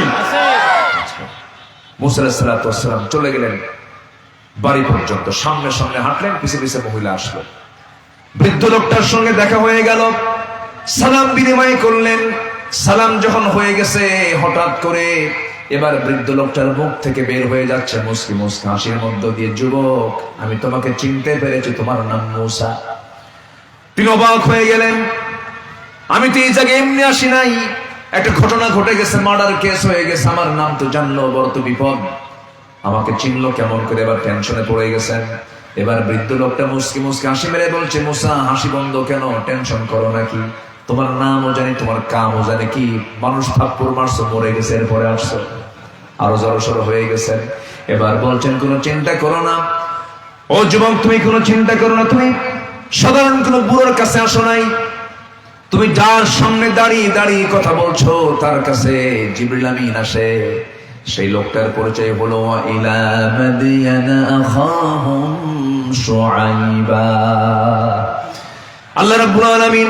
মুসা আলাইহিস সালাতু ওয়াস সালাম চলে গেলেন বাড়ি পর্যন্ত, সামনে সামনে হাঁটলেন, পিছে পিছে মহিলা আসলো। বৃদ্ধ লোকটার সঙ্গে দেখা হয়ে গেল, সালাম বিনিময় করলেন। সালাম যখন হয়ে গেছে, হঠাৎ করে এবার বৃদ্ধ লোকটার মুখ থেকে বের হয়ে যাচ্ছে মুস্কি মুস্কি হাসির মধ্য দিয়ে, যুবক আমি তোমাকে চিনতে পেরেছি, তোমার নাম মুসা। তিনি অবাক হয়ে গেলেন, আমি তো এই জায়গায় এমনি আসি নাই, একটা ঘটনা ঘটে গেছে, মার্ডার কেস হয়ে গেছে, আমার নাম তো জানলো, বড় তো বিপদ, আমাকে চিনলো কেমন করে? এবার টেনশনে পড়ে গেছেন। এবার বৃদ্ধ লোকটা মুস্কি মুস্কি হাসি মেরে বলছে, মুসা হাসি বন্ধ কেন, টেনশন করো নাকি? তোমার নামও জানি, তোমার কামও জানি, কি মানুষ থাপ্পড় মারছো, মরে গেছে, এরপরে আসছো, আরো জড়সড় হয়ে গেছেন। এবার বলছেন কোনো চিন্তা করো না ও যুবক, তুমি কোনো চিন্তা করো না, তুমি সাধারণ কোনো বুড়োর কাছে আসো নাই, তুমি যার সামনে দাঁড়িয়ে দাঁড়িয়ে কথা বলছো তার কাছে জিবরিল আমিন আসে। সেই লোকটার পরিচয় হলো ইলা মাদিয়ানা আখাহুম শুআইবা। আল্লাহ রাব্বুল আলামিন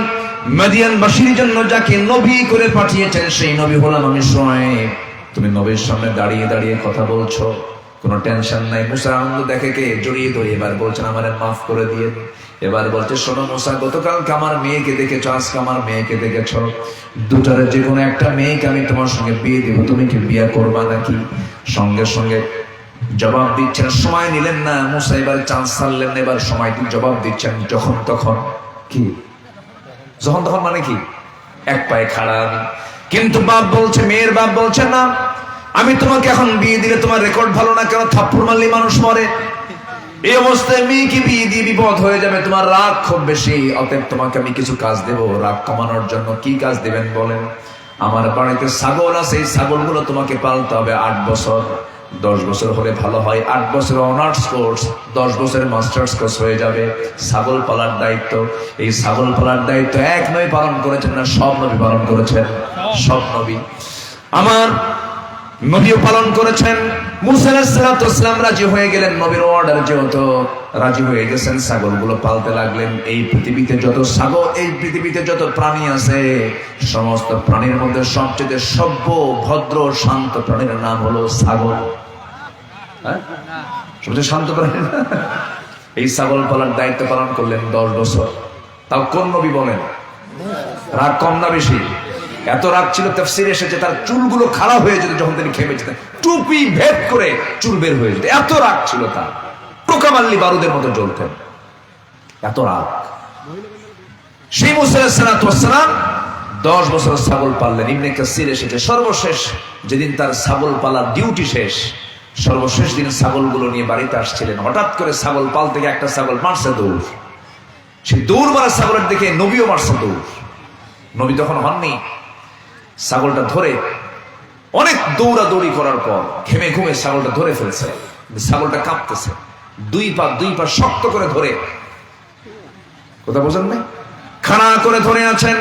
মাদিয়ানবাসীর জন্য যাকে নবী করে পাঠিয়েছেন সেই নবী হলাম আমি শুআইব। তুমি নবীর সামনে দাঁড়িয়ে দাঁড়িয়ে কথা বলছো, কোনো টেনশন নাই। মুসা আনন্দ দেখে কে জড়িয়ে ধরে এবার বলছেন আমারে মাফ করে দিয়ে। এবার বলছে শোনো মুসা, গতকালকে আমার মেয়েকে দেখেছো, আজকে আমার মেয়েকে দেখেছো, দুটার যে কোনো একটা মেয়েকে আমি তোমার সঙ্গে বিয়ে দেবো, তুমি কি বিয়ে করবা নাকি? সঙ্গে সঙ্গে জবাব দিচ্ছেন, সময় নিলেন না মুসা, এবার চান্স ছাড়লেন না, এবার সময় জবাব দিচ্ছেন যখন তখন। কি যখন তখন মানে কি? এক পায়ে খাড়া আমি। কিন্তু বাপ বলছে, মেয়ের বাপ বলছে না, আমি তোমাকে এখন বিয়ে দিলে তোমার রেকর্ড ভালো না, কেন থাপ্পড় মারলে মানুষ মরে, এই অবস্থায় মেয়েকে বিয়ে দিয়ে বিপদ হয়ে যাবে, তোমার রাগ খুব বেশি, অতএব তোমাকে আমি কিছু কাজ দেব রাগ কমানোর জন্য। কি কাজ দেবেন বলেন? আমার বাড়িতে ছাগল আছে, এই ছাগলগুলো তোমাকে পালতে হবে 8 বছর, 10 বছর হলে ভালো হয়, 8 বছর অনার্স কোর্স, 10 বছরের মাস্টার্স কোর্স হয়ে যাবে। ছাগল পালার দায়িত্ব, এই ছাগল পালার দায়িত্ব এক নয় পালন করেছেন না, সব নবী পালন করেছেন, সব নবী, আমার নবীও পালন করেছেন। মুসা আলাইহিস সালাতু ওয়াস সালাম রাজি হয়ে গেলেন, নবীর অর্ডার যেহেতু রাজি হয়ে গেছেন, ছাগলগুলো পালতে লাগলেন। এই পৃথিবীতে যত ছাগল, এই পৃথিবীতে যত প্রাণী আছে, সমস্ত প্রাণীর মধ্যে সবচেয়ে সভ্য ভদ্র শান্ত প্রাণীর নাম হলো ছাগল। হ্যাঁ, সবচেয়ে শান্ত প্রাণী। এই ছাগল পালার দায়িত্ব পালন করলেন 10 বছর। তাও কোন নবী বলেন? রাগ কম না বেশি? এত রাগ ছিল, তাফসীরে এসেছে তার চুলগুলো খারাপ হয়ে যেত যখন তিনি খেপে যেতেন, টুপি ভেদ করে চুল বের হয়ে যেত, এত রাগ ছিল তার, টোকা মারলি বারুদের মতো জ্বলতেন, এত রাগ। সেই মুসা আলাইহিস সালাতু ওয়াস সালাম 10 বছর ছাগল পাললেন। ইবনে কাসির এসেছে সর্বশেষ যেদিন তার ছাগল পালার ডিউটি শেষ, সর্বশেষ দিন ছাগলগুলো নিয়ে বাড়িতে আসছিলেন, হঠাৎ করে ছাগল পালতে গিয়ে একটা ছাগল মারছে দৌড়। সেই দৌড় মারা ছাগলের দিকে নবীও মারছে দৌড়। নবী তখন হননি, ছাগলটা ধরে অনেক দৌড়াদৌড়ি করার পর ঘেমে ঘুমে ছাগলটা ধরে ফেলছে। ছাগলটা কাঁপতেছে, দুই পা শক্ত করে ধরে, কথা বোঝেন নাই, খাড়া করে ধরে আছেন।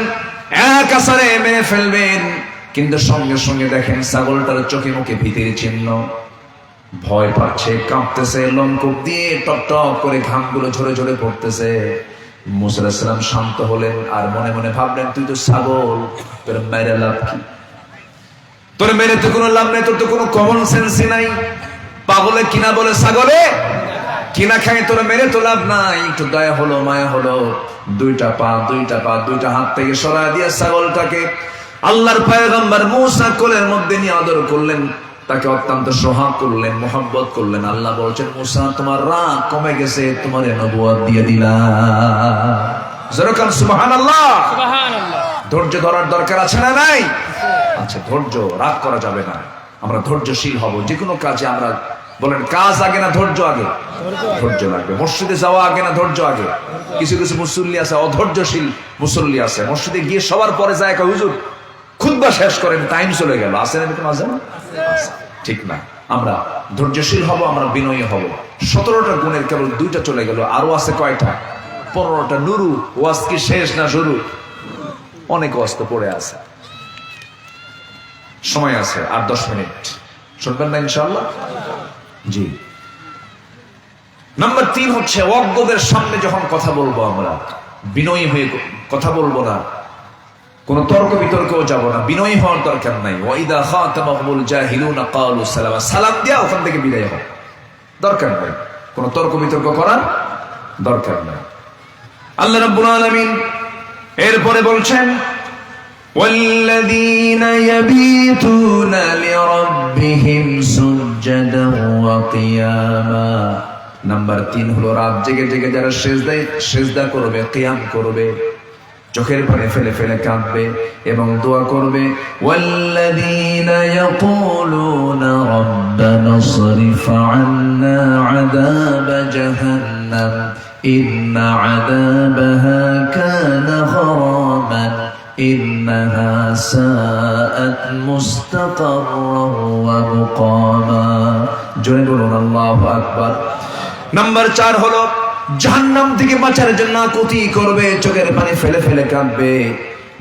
এক আসারে মেরে ফেলবেন, কিন্তু সঙ্গে সঙ্গে দেখেন ছাগলটার চোখে মুখে ভীতির চিহ্ন, ভয় পাচ্ছে, কাঁপতেছে, লোমকূপ দিয়ে টপ টপ করে ঘামগুলো ঝরে ঝরে পড়তেছে। মুসা আলাইহিস সালাম শান্ত হলেন আর মনে মনে ভাবলেন, তুই তো ছাগল, তোর মেরে লাভ কি? তোর মেরে তো কোনো লাভ নেই, তোর তো কোনো কমন সেন্সই নাই। পাগলে কিনা বলে ছাগলে কিনা খাই, তোর মেরে তো লাভ নাই। একটু দয়া হলো, মায়া হলো, দুইটা পা দুইটা হাত থেকে সরায় দিয়ে ছাগলটাকে আল্লাহর পয়গম্বর মুসা কোলের মধ্যে নিয়ে আদর করলেন, তাকে অত্যন্ত সোহাগ করলেন, মোহাব্বত করলেন। আল্লাহ বলছেন, মুসা তোমার রাগ কমে গেছে, তোমার নবুয়ত দিয়ে দিলাম। যেরকম সুবহানাল্লাহ। ধৈর্য ধরার দরকার আছে না নাই? আচ্ছা, ধৈর্য, রাগ করা যাবে না। আমরা ধৈর্যশীল হব যে কোনো কাজে। আমরা বলেন, কাজ আগে না ধৈর্য আগে? ধৈর্য লাগবে। মসজিদে যাওয়া আগে না ধৈর্য আগে? কিছু কিছু মুসল্লি আছে, অধৈর্যশীল মুসল্লি আছে, মসজিদে গিয়ে সবার পরে যায়, হুজুর খুতবা শেষ করেন, টাইম চলে গেল। আছে না এরকম? আছে না? ঠিক না। আমরা ধৈর্যশীল হব, আমরা বিনয়ী হব। 17টা গুণের কেবল 2টা চলে গেল, আরো আছে কয়টা? 15টা। নুরু, ওয়াজ কি শেষ না শুরু? অনেক ওয়াজ তো পড়ে আছে, সময় আছে আর 10 মিনিট, শুনবেন না ইনশাআল্লাহ? জি। নাম্বার 3 হচ্ছে, অজ্ঞদের সামনে যখন কথা বলবো আমরা বিনয়ী হয়ে কথা বলবো না, কোন তর্ক বিতর্কেও যাব না, বিনয়ী হওয়ার দরকার নাই। ওয়াইদা খাতামাহুল জাহিলুনা ক্বালু সালামা, সালাম দিয়া ওখান থেকে বিদায় হও, দরকার নাই। কোন তর্ক বিতর্ক করার দরকার নাই। আল্লাহ রাব্বুল আলামিন এরপরে বলছেন, ওয়াল্লাযীনা ইয়াবীতুনা লিরাব্বিহিম সুজদান ওয়া কিয়ামা। নাম্বার 3 হলো, রাত জেগে জেগে যারা সিজদা করবে, কিয়াম করবে, চোখের পানি ফেলে ফেলে কাঁদবে এবং দোয়া করবে। ওয়াল্লাযীনা ইয়াকুলুনা রাব্বানা সরিফ আন্না আযাব জাহান্নাম ইন্না আযাবাহা কানা গরামান ইন্নাহা সাআত মুস্তাকাররান ওয়া মুকামা। জয় বলুন আল্লাহু আকবার। নাম্বার 4 হলো, জাহান্নাম থেকে বাঁচার জন্য কুতি করবে, চোখের পানি ফেলে ফেলে কাঁদবে।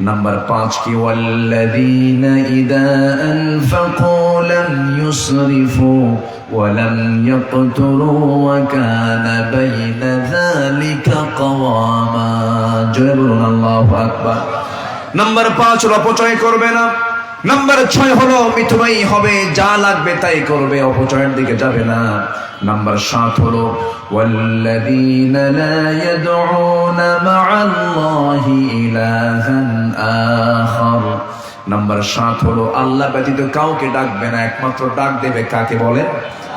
নাম্বার 5 কি, ওয়াল্লাযীনা ইযা আনফাকু লাম ইউসরিফু ওয়া লাম ইয়াকতুরু ওয়া কানা বাইনা যালিকা কাওয়ামা। জয় বলুন আল্লাহু আকবার। নাম্বার 5 হলো, অপচয় করবে না। নাম্বার 6 হলো, মিতব্যয়ী হবে, যা লাগবে তাই করবে, অপচয়ের দিকে যাবে না। নাম্বার 7 হলো, ওয়াল্লাযীনা লা ইয়াদউনা মা'আল্লাহি ইলাহান আখার। নাম্বার 7 হলো, আল্লাহ ব্যতীত কাউকে ডাকবে না, একমাত্র ডাক দেবে কাকে বলেন?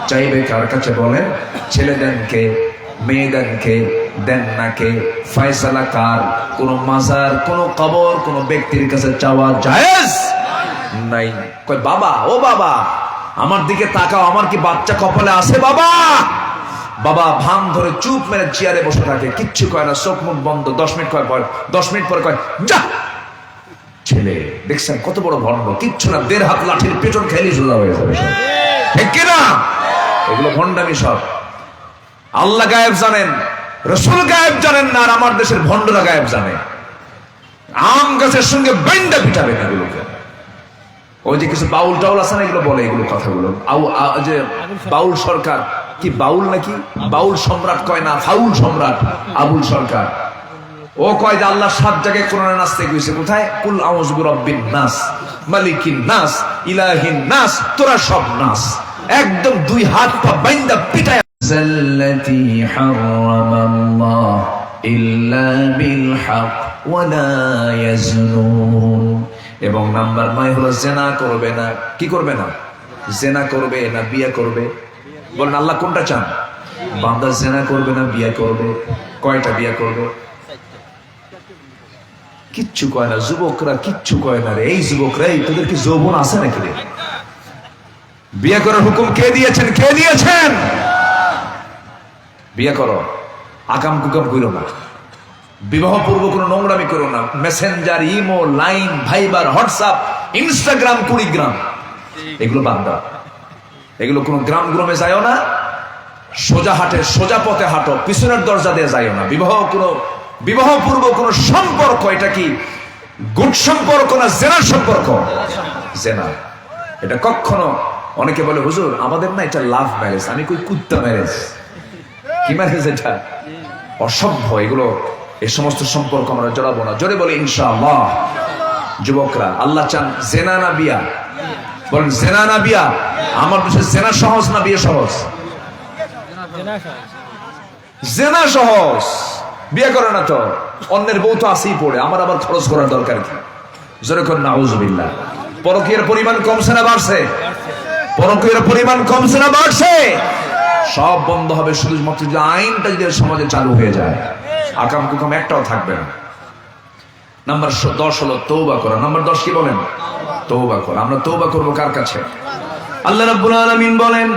চাইবে কার কাছে বলেন? ছেলে দেন কে, মেয়ে দেন কে, দেন না কে, ফয়সালা কার? কোন মাজার, কোন কবর, কোন ব্যক্তির কাছে চাওয়া জায়েজ নাই। কই বাবা, ও বাবা আমার দিকে তাকাও, আমার কি বাচ্চা কপালে আছে বাবা? বাবা ভান ধরে চুপ মেরে চেয়ারে বসে থাকে, কিচ্ছু কয় না, চোখ মুখ বন্ধ। 10 মিনিট পরে কয় যা। ছেলে দেখছেন কত বড় ভণ্ড, কিচ্ছু না, 1.5 হাত লাঠির পেছন খেলি সোজা হয়ে যাবে, ঠিক কিনা? এগুলো ভণ্ডামি সব। আল্লাহ গায়েব জানেন, রাসূল গায়েব জানেন না, আর আমার দেশের ভণ্ডরা গায়েব জানে। আম গাছের সঙ্গে বেন্ডা পিটাবে না এগুলোকে। ওই যে কিছু বাউল টাউল আছে না, এগুলো বলে, এগুলো কথাগুলো যে বাউল সরকার, কি বাউল নাকি বাউল সম্রাট কয় না, ফাউল সম্রাট আবুল সরকার। ও কয় যে আল্লাহ 7 জায়গায় কোরআনে নাচতে গেছে। কোথায়? কুল আউযু বিরাব্বিন নাস, মালিকিন নাস, ইলাহিন নাস। তোরা সব নাস, একদম 2 হাত পা বাইন্দা পিটায়। যাল্লাতী হারামাল্লাহ ইল্লা বিল হক ওয়া লা ইয়াজনুন। এবং নাম্বার 9 হলো, জেনা করবে না। কি করবে না? জেনা করবে না বিয়ে করবে? বলেন আল্লাহ কোনটা চান? বান্দা জেনা করবে না বিয়ে করবে? কয়টা বিয়ে করবে? কিচ্ছু কয় না, যুবকরা কিচ্ছু কয় না রে। এই যুবকরা, এই তোদের কি যৌবন আছে নাকি রে? বিয়ে করার হুকুম কে দিয়েছেন? কে দিয়েছেন? বিয়ে করো, আকাম কুকাম করো না, বিবাহ পূর্ব কোনো নোংরামি করো না। Messenger, Imo, Line, Viber, WhatsApp, Instagram, Kurigram, এগুলো বাদ দাও। এগুলো কোনো গ্রাম গ্রামে যাইও না, সোজা হাটে সোজা পথে হাঁটো, পিছনের দরজা দিয়ে যাইও না। বিবাহ পূর্ব কোনো সম্পর্ক, এটা কি গুড সম্পর্ক না জেনার সম্পর্ক? জেনা। এটা কখনো, অনেকে বলে হুজুর আমাদের না এটা লাভ ম্যারেজ। আমি কই কুত্তা ম্যারেজ। কি ম্যারেজ এটা? অসভ্য এগুলো। এই সমস্ত সম্পর্ক আমরা জড়াবো না। জোরে বলে ইনশাআল্লাহ। যুবকরা, আল্লাহ চান জেনা না বিয়া? বলেন জেনা না বিয়া? আমার দেশে জেনা সহজ না বিয়ে সহজ? জেনা সহজ, বিয়ে করে না তো। অন্যের বউ তো আসেই পড়ে, আমার আবার খরচ করার দরকার কি? জোরে কর নাউজুবিল্লাহ। পরকীয়ার পরিমাণ কমছে না বাড়ছে? পরকীয়ার পরিমাণ কমছে না বাড়ছে? সব বন্ধ হবে শুধুমাত্র যদি আইনটা যদি সমাজে চালু হয়ে যায়। আকাম কুকাম একটাও থাকবে না। নাম্বার 10 হলো তওবা করা। নাম্বার 10 কি বলেন? তওবা করা। আমরা তওবা করব কার কাছে? আল্লাহ রাব্বুল আলামিন বলেন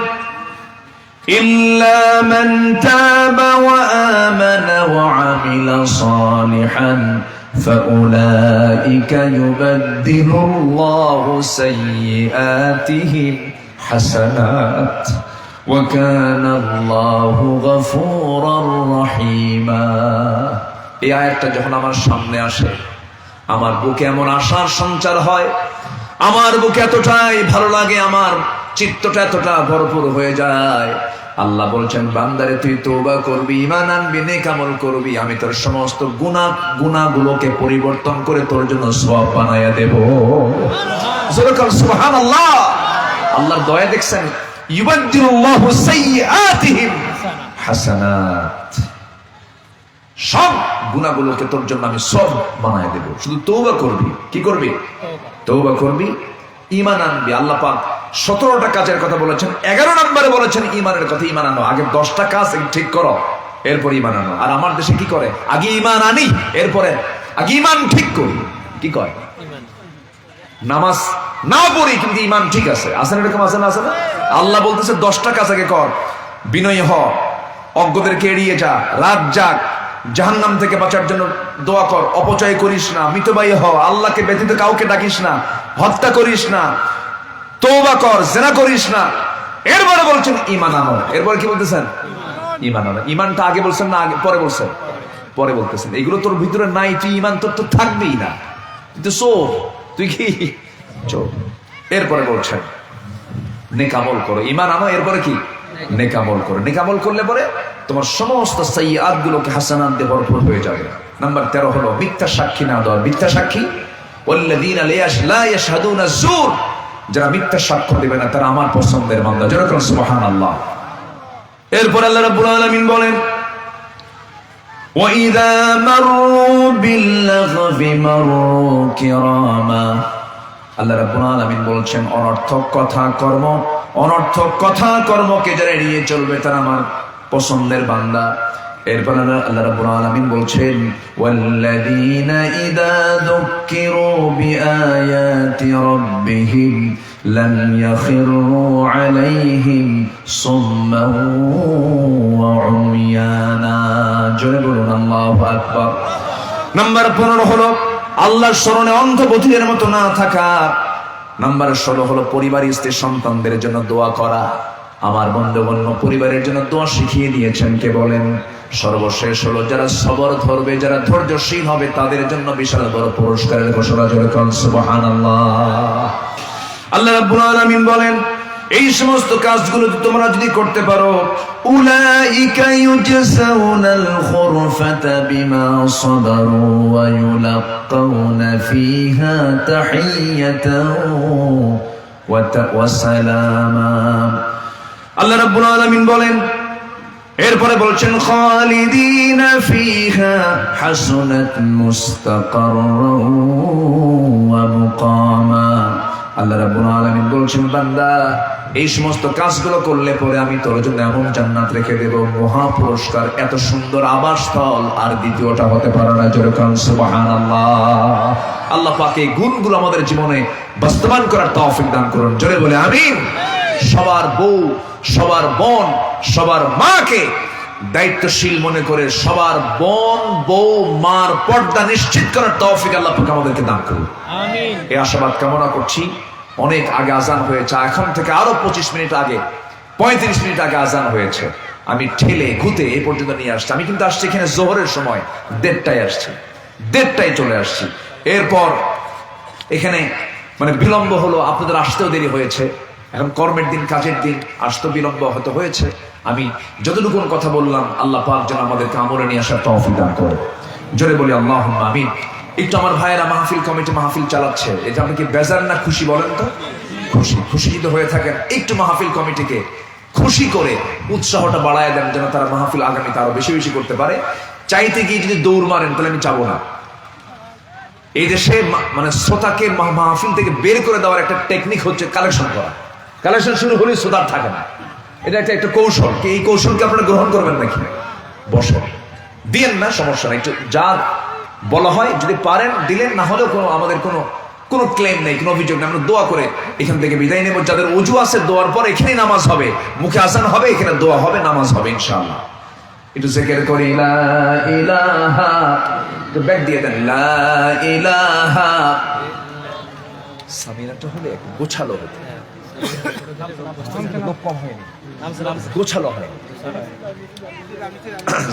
ইল্লা মান তাবা ওয়া আমানা ওয়া আমিলা সালিহান ফাউলাইকা ইউবাদদিলুল্লাহু সাইয়্যাতিহিম হাসানাত ওয়া কানা আল্লাহু গফুরার রহিমা। এই আয়াতটা যখন আমার সামনে আসে, আমার বুকে এমন আশার সঞ্চার হয়, আমার বুকে এতটাই ভালো লাগে, আমার চিত্তটা এতটা ভরপুর হয়ে যায়। আল্লাহ বলছেন বান্দারে তুই তওবা করবি, ঈমান আনবি, নেক আমল করবি, আমি তোর সমস্ত গুনাহগুলোকে পরিবর্তন করে তোর জন্য সওয়াব বানায়া দেব। সুবহানাল্লাহ। আল্লাহর দয়া দেখছেন, ইউবাদদিলুল্লাহু সাইয়্যাতিহিম হাসানাত। সব গুনাহগুলোকে তোর জন্য আমি সব বানায় দেব, শুধু তওবা করবি। কি করবি? তওবা করবি, ঈমান আনবি। আল্লাহ পাক 17টা কাজের কথা বলেছেন, 11 নম্বরে বলেছেন ঈমানের কথা। ঈমান আনো, আগে 10টা কাজ ঠিক করো, এরপর ঈমান আনো। আর আমার দেশে কি করে? আগে ঈমান আনি, এরপরে আগে ঈমান ঠিক করি। কি কয়? নামাজ নাও পড়ি কিন্তু ঈমান ঠিক আছে। আছে না এরকম? আছে না? আছে না? আল্লাহ বলতেছে 10টা কাজ আগে কর। বিনয়ী হ, অজ্ঞদেরকে এড়িয়ে যা, রাত জাগ, জাহান্নাম থেকে বাঁচার জন্য দোয়া কর, অপচয় করিস না, মিতবায়ী হ, আল্লাহকে ব্যতীত কাউকে ডাকিস না, হত্যা করিস না, তওবা কর, জিনা করিস না। এরপরে বলছেন ঈমান আনো। এরপরে কি বলতেছেন? ঈমান আনো। ঈমানটা আগে বলছেন না আগে পরে বলছেন? পরে বলতেছেন। এগুলো তোর ভিতরে নাই, তুই ঈমান তোর তো থাকবেই না, তুই তো চোর, তুই কি চোর। এরপরে বলছেন নেক আমল করো, ঈমান আনো, এরপরে কি? নেক আমল করো। নেক আমল করলে পরে তোমার সমস্ত সাইয়্যাত গুলোকে হাসানাত দিয়ে ভরপুর হয়ে যাবে। নাম্বার 13 হলো মিথ্যা সাক্ষী না দেওয়া। মিথ্যা সাক্ষী, ওয়াল্লাযীনা লা ইয়াশহাদুনা যুর, যারা মিথ্যা সাক্ষ্য দেবে না তারা আমার পছন্দের বান্দা। যেরকম সুবহানাল্লাহ। এরপর আল্লাহ রাব্বুল আলামিন বলেন ওয়াইযা মাররু বিল্লাগবি মাররু কিরামা। আল্লাহ রাব্বুল আলামিন বলছেন অনর্থক কথা কর্মকে যারা এড়িয়ে চলবে তারা আমার পছন্দের বান্দা। এরপর আল্লাহ রাব্বুল আলামিন বলছেন ওয়াল্লাযীনা ইযা যুক্কিরু বিআয়াতি রাব্বিহিম লাম ইয়াখিরু আলাইহিম সুম্মান ওয়া উময়ানা। জোরে বলুন আল্লাহু আকবার। নাম্বার 15 হলো আল্লাহর স্মরণে অন্ধ বধিরের মতো না থাকা। নাম্বার 16 হলো পরিবার, স্ত্রী, সন্তানদের জন্য দোয়া করা। আমার বন্ধুগণ পরিবারের জন্য দোয়া শিখিয়ে দিয়েছেন কে বলেন? সর্বশেষ হলো যারা সবর ধরবে, যারা ধৈর্যশীল হবে তাদের জন্য বিশাল বড় পুরস্কারের ঘোষণা। যেরকম সুবহানাল্লাহ। আল্লাহ রাব্বুল আলামিন বলেন এই সমস্ত কাজগুলো তোমরা যদি করতে পারো, উলাইকা ইউজসাউনাল খুরফাতা বিমা সাবারু ওয়া ইউলাক্কাউনা ফিহা তাহিয়াতান ওয়া সালামা। আল্লাহ রাব্বুল আলামিন বলেন, এরপরে বলছেন খালিদিনা ফিহা হাসুনাত মুস্তাকাররান ওয়া মুকামা। আল্লাহ রাব্বুল আলামিন বলছেন বান্দা এই সমস্ত কাজগুলো করলে পরে আমি তোর জন্য এমন জান্নাত রেখে দেব, মহা পুরস্কার। এত সুন্দর আবাসস্থল আর দ্বিতীয়টা হতে পারে না। যেরকম সুবহানাল্লাহ। আল্লাহ পাক এই গুণগুলো আমাদের জীবনে বাস্তবায়ন করার তৌফিক দান করুন। জোরে বলে আমিন। সবার বউ, সবার বোন, সবার মাকে দায়িত্বশীল মনে করে সবার বোন, বউ, মার পর্দা নিশ্চিত করার তৌফিক আল্লাহ পাক আমাদেরকে দান করুন। আমিন। এই আশাবাদ কামনা করছি। অনেক আগে আজান হয়েছে, এখন থেকে আরো 25 মিনিট আগে, 35 মিনিট আগে আজান হয়েছে। আমি ঠেলে ঘুতে এই পর্যন্ত নিয়ে আসছি। আমি কিন্তু আসছি এখানে জোহরের সময় 1:30টায় আসছি, 1:30টায় চলে আসছি। এরপর এখানে মানে বিলম্ব হলো, আপনাদের আসতেও দেরি হয়েছে, এখন কর্মের দিন, কাজের দিন, আসতে বিলম্ব হয়তো হয়েছে। আমি যতটুকু কথা বললাম আল্লাহ পাক যেন আমাদেরকে আমলে নিয়ে আসার তৌফিক দান করে। জোরে বলি আল্লাহুম্মা আমিন। একটু আমার ভাইয়েরা মাহফিল কমিটি মাহফিল চালাচ্ছে, এটা আপনি কি বেজার না খুশি বলেন তো? খুশি। খুশি যদি হয়ে থাকেন একটু মাহফিল কমিটিকে খুশি করে উৎসাহটা বাড়ায় দেন, যেন তারা মাহফিল আগামীতে আরো বেশি বেশি করতে পারে। চাইতে গিয়ে যদি দৌড় মারেন তাহলে আমি চাবো না। এই দেশে মানে শ্রোতাকে মাহফিল থেকে বের করে দেওয়ার একটা টেকনিক হচ্ছে কালেকশন করা। কালেকশন শুরু হলে শ্রোতা থাকে না, এটা একটা কৌশল। এই কৌশলকে আপনারা গ্রহণ করবেন নাকি? বসে দিয়েন না, সমস্যা নাই। একটু যা বলা হয় যদি পারেন দিলেন, না হলেও আমাদের কোনো ক্লেম নেই, কোনো অভিযোগ নেই। আমরা দোয়া করে এখান থেকে বিদায় নেব। যাদের ওযু আছে দোয়ার পর এখানেই নামাজ হবে, মুখে আজান হবে, এখানে দোয়া হবে, নামাজ হবে ইনশাআল্লাহ। একটু জিকির করি লা ইলাহা, তো ব্যাক দিয়ে দেন লা ইলাহা। সামিরাটা হলে একটু গোছালো হতো, কম হয়নি, গোছালো হয়।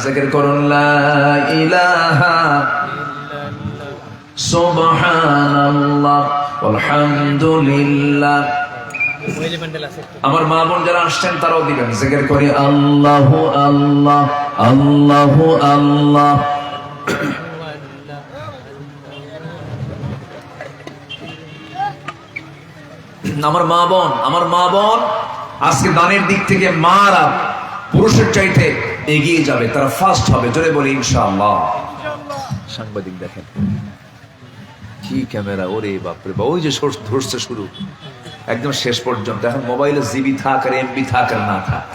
জিকির করুন লা ইলাহা সুবহানাল্লাহ আলহামদুলিল্লাহ। আমার মা বোন যারা আসছেন তারাও দিবেন। জিকির করি আল্লাহু আল্লাহ আল্লাহু আল্লাহ। আমার মা বোন আজকে দানের দিক থেকে মারা পুরুষের চাইতে এগিয়ে যাবে, তারা ফার্স্ট হবে। জোরে বলি ইনশাআল্লাহ। সাংবাদিক দেখেন কি ক্যামেরা, ওরে বাপরে বাপ, ওই যে ধরছে শুরু একদম শেষ পর্যন্ত। এখন মোবাইলে জিবি থাক আর এমবি থাক আর না থাক,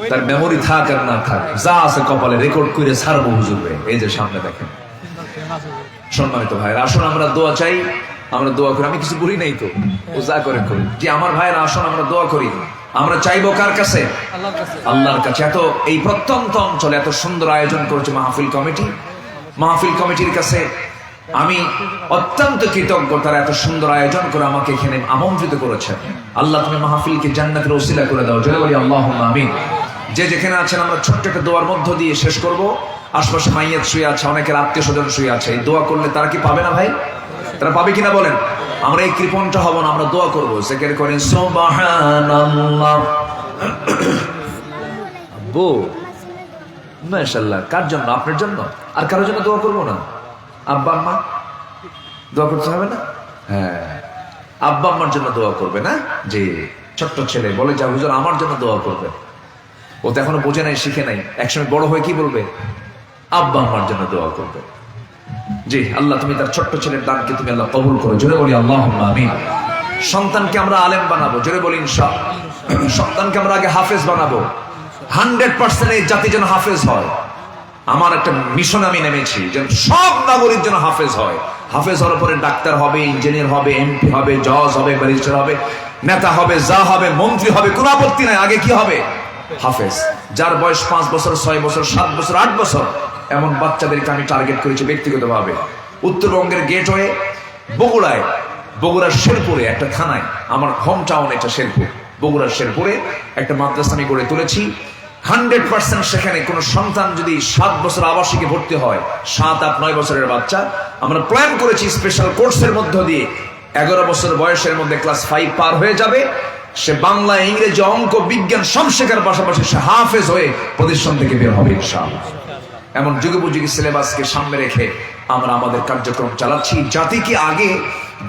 তার মেমোরি থাক আর না থাক, যা আছে কপালে রেকর্ড করে ছাড়বো হুজুরে। এই যে সামনে দেখেন। সম্মানিত ভাইরা, আসুন আমরা দোয়া চাই, আমরা দোয়া করি। আমি কিছু বলি নাই তো, ও যা করে করি। যে আমার ভাইরা আসুন আমরা দোয়া করি। আমরা চাইবো কার কাছে? আল্লাহর কাছে। এত এই প্রত্যন্ত অঞ্চলে এত সুন্দর আয়োজন করেছে মাহফিল কমিটি। মাহফিল কমিটির কাছে আমি অত্যন্ত কৃতজ্ঞ, তারা এত সুন্দর আয়োজন করে আমাকে এখানে আমন্ত্রিত করেছেন। আল্লাহ তুমি মাহফিলকে জান্নাতের ওসিলা করে দাও। জয় বলি আল্লাহুম্মা আমিন। যে যেখানে আছেন আমরা ছোট্ট একটা দোয়ার মধ্য দিয়ে শেষ করব। আশপাশে মাইয়াত শুয়ে আছে, অনেকের আত্মীয় স্বজন শুয়ে আছে। এই দোয়া করলে তারা কি পাবে না ভাই? তারা পাবে কিনা বলেন? আমরা এই কৃপণটা হব না, আমরা দোয়া করবো। জিকির করেন সুবহানাল্লাহ। আব্বু মাশাআল্লাহ। কার জন্য? আপনার জন্য? আর কারোর জন্য দোয়া করবো না? আব্বা আম্মা দোয়া করতে হবে না? হ্যাঁ, আব্বা আম্মার জন্য দোয়া করবে না? যে ছোট্ট ছেলে বলে যা হুজুর আমার জন্য দোয়া করবে। ও তো এখনো বোঝে নাই, শিখে নাই। একসময় বড় হয়ে কি বলবে? আব্বা আম্মার জন্য দোয়া করবে। জি আল্লাহ তুমি তার ছোট্ট ছেলের দানকে তুমি আল্লাহ কবুল করো। জোরে বলি আল্লাহুম্মা আমিন। সন্তানকে আমরা আলেম বানাবো। জোরে বলি ইনশাআল্লাহ। সন্তানকে আমরা আগে হাফেজ বানাবো। 100% এই জাতি যেন হাফেজ হয়। আমার একটা মিশন আমি নেমেছি যেন সব নাগরিক যেন হাফেজ হয়। হাফেজ হওয়ার পরে ডাক্তার হবে, ইঞ্জিনিয়ার হবে, এমপি হবে, জজ হবে, ব্যারিস্টার হবে, নেতা হবে, যা হবে, মন্ত্রী হবে, কোনো আপত্তি নাই। আগে কি হবে? হাফেজ। যার বয়স 5 বছর, 6 বছর, 7 বছর, 8 বছর, এমন বাচ্চাদেরকে আমি টার্গেট করেছি ব্যক্তিগতভাবে। উত্তরবঙ্গের গেটওয়ে বগুড়ার শেরপুরে একটা থানায়, আমার হোম টাউন এটা শেরপুর, বগুড়ার শেরপুরে একটা মাদ্রাসা আমি গড়ে তুলেছি। 100% সেখানে কোন সন্তান যদি 7 বছর আবাসিকে ভর্তি হয়, 7, 8, 9 বছরের বাচ্চা, আমরা প্ল্যান করেছি স্পেশাল কোর্সের মধ্য দিয়ে 11 বছর বয়সের মধ্যে ক্লাস 5 পার হয়ে যাবে। সে বাংলা, ইংরেজি, অঙ্ক, বিজ্ঞান সব শেখার পাশাপাশি সে হাফেজ হয়ে প্রতিষ্ঠান থেকে বের হবে ইনশাআল্লাহ। এমন যুগোপযোগী সিলেবাসকে সামনে রেখে আমরা আমাদের কার্যক্রম চালাচ্ছি। জাতিকে আগে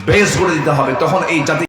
বেস গড়ে দিতে হবে, তখন এই জাতি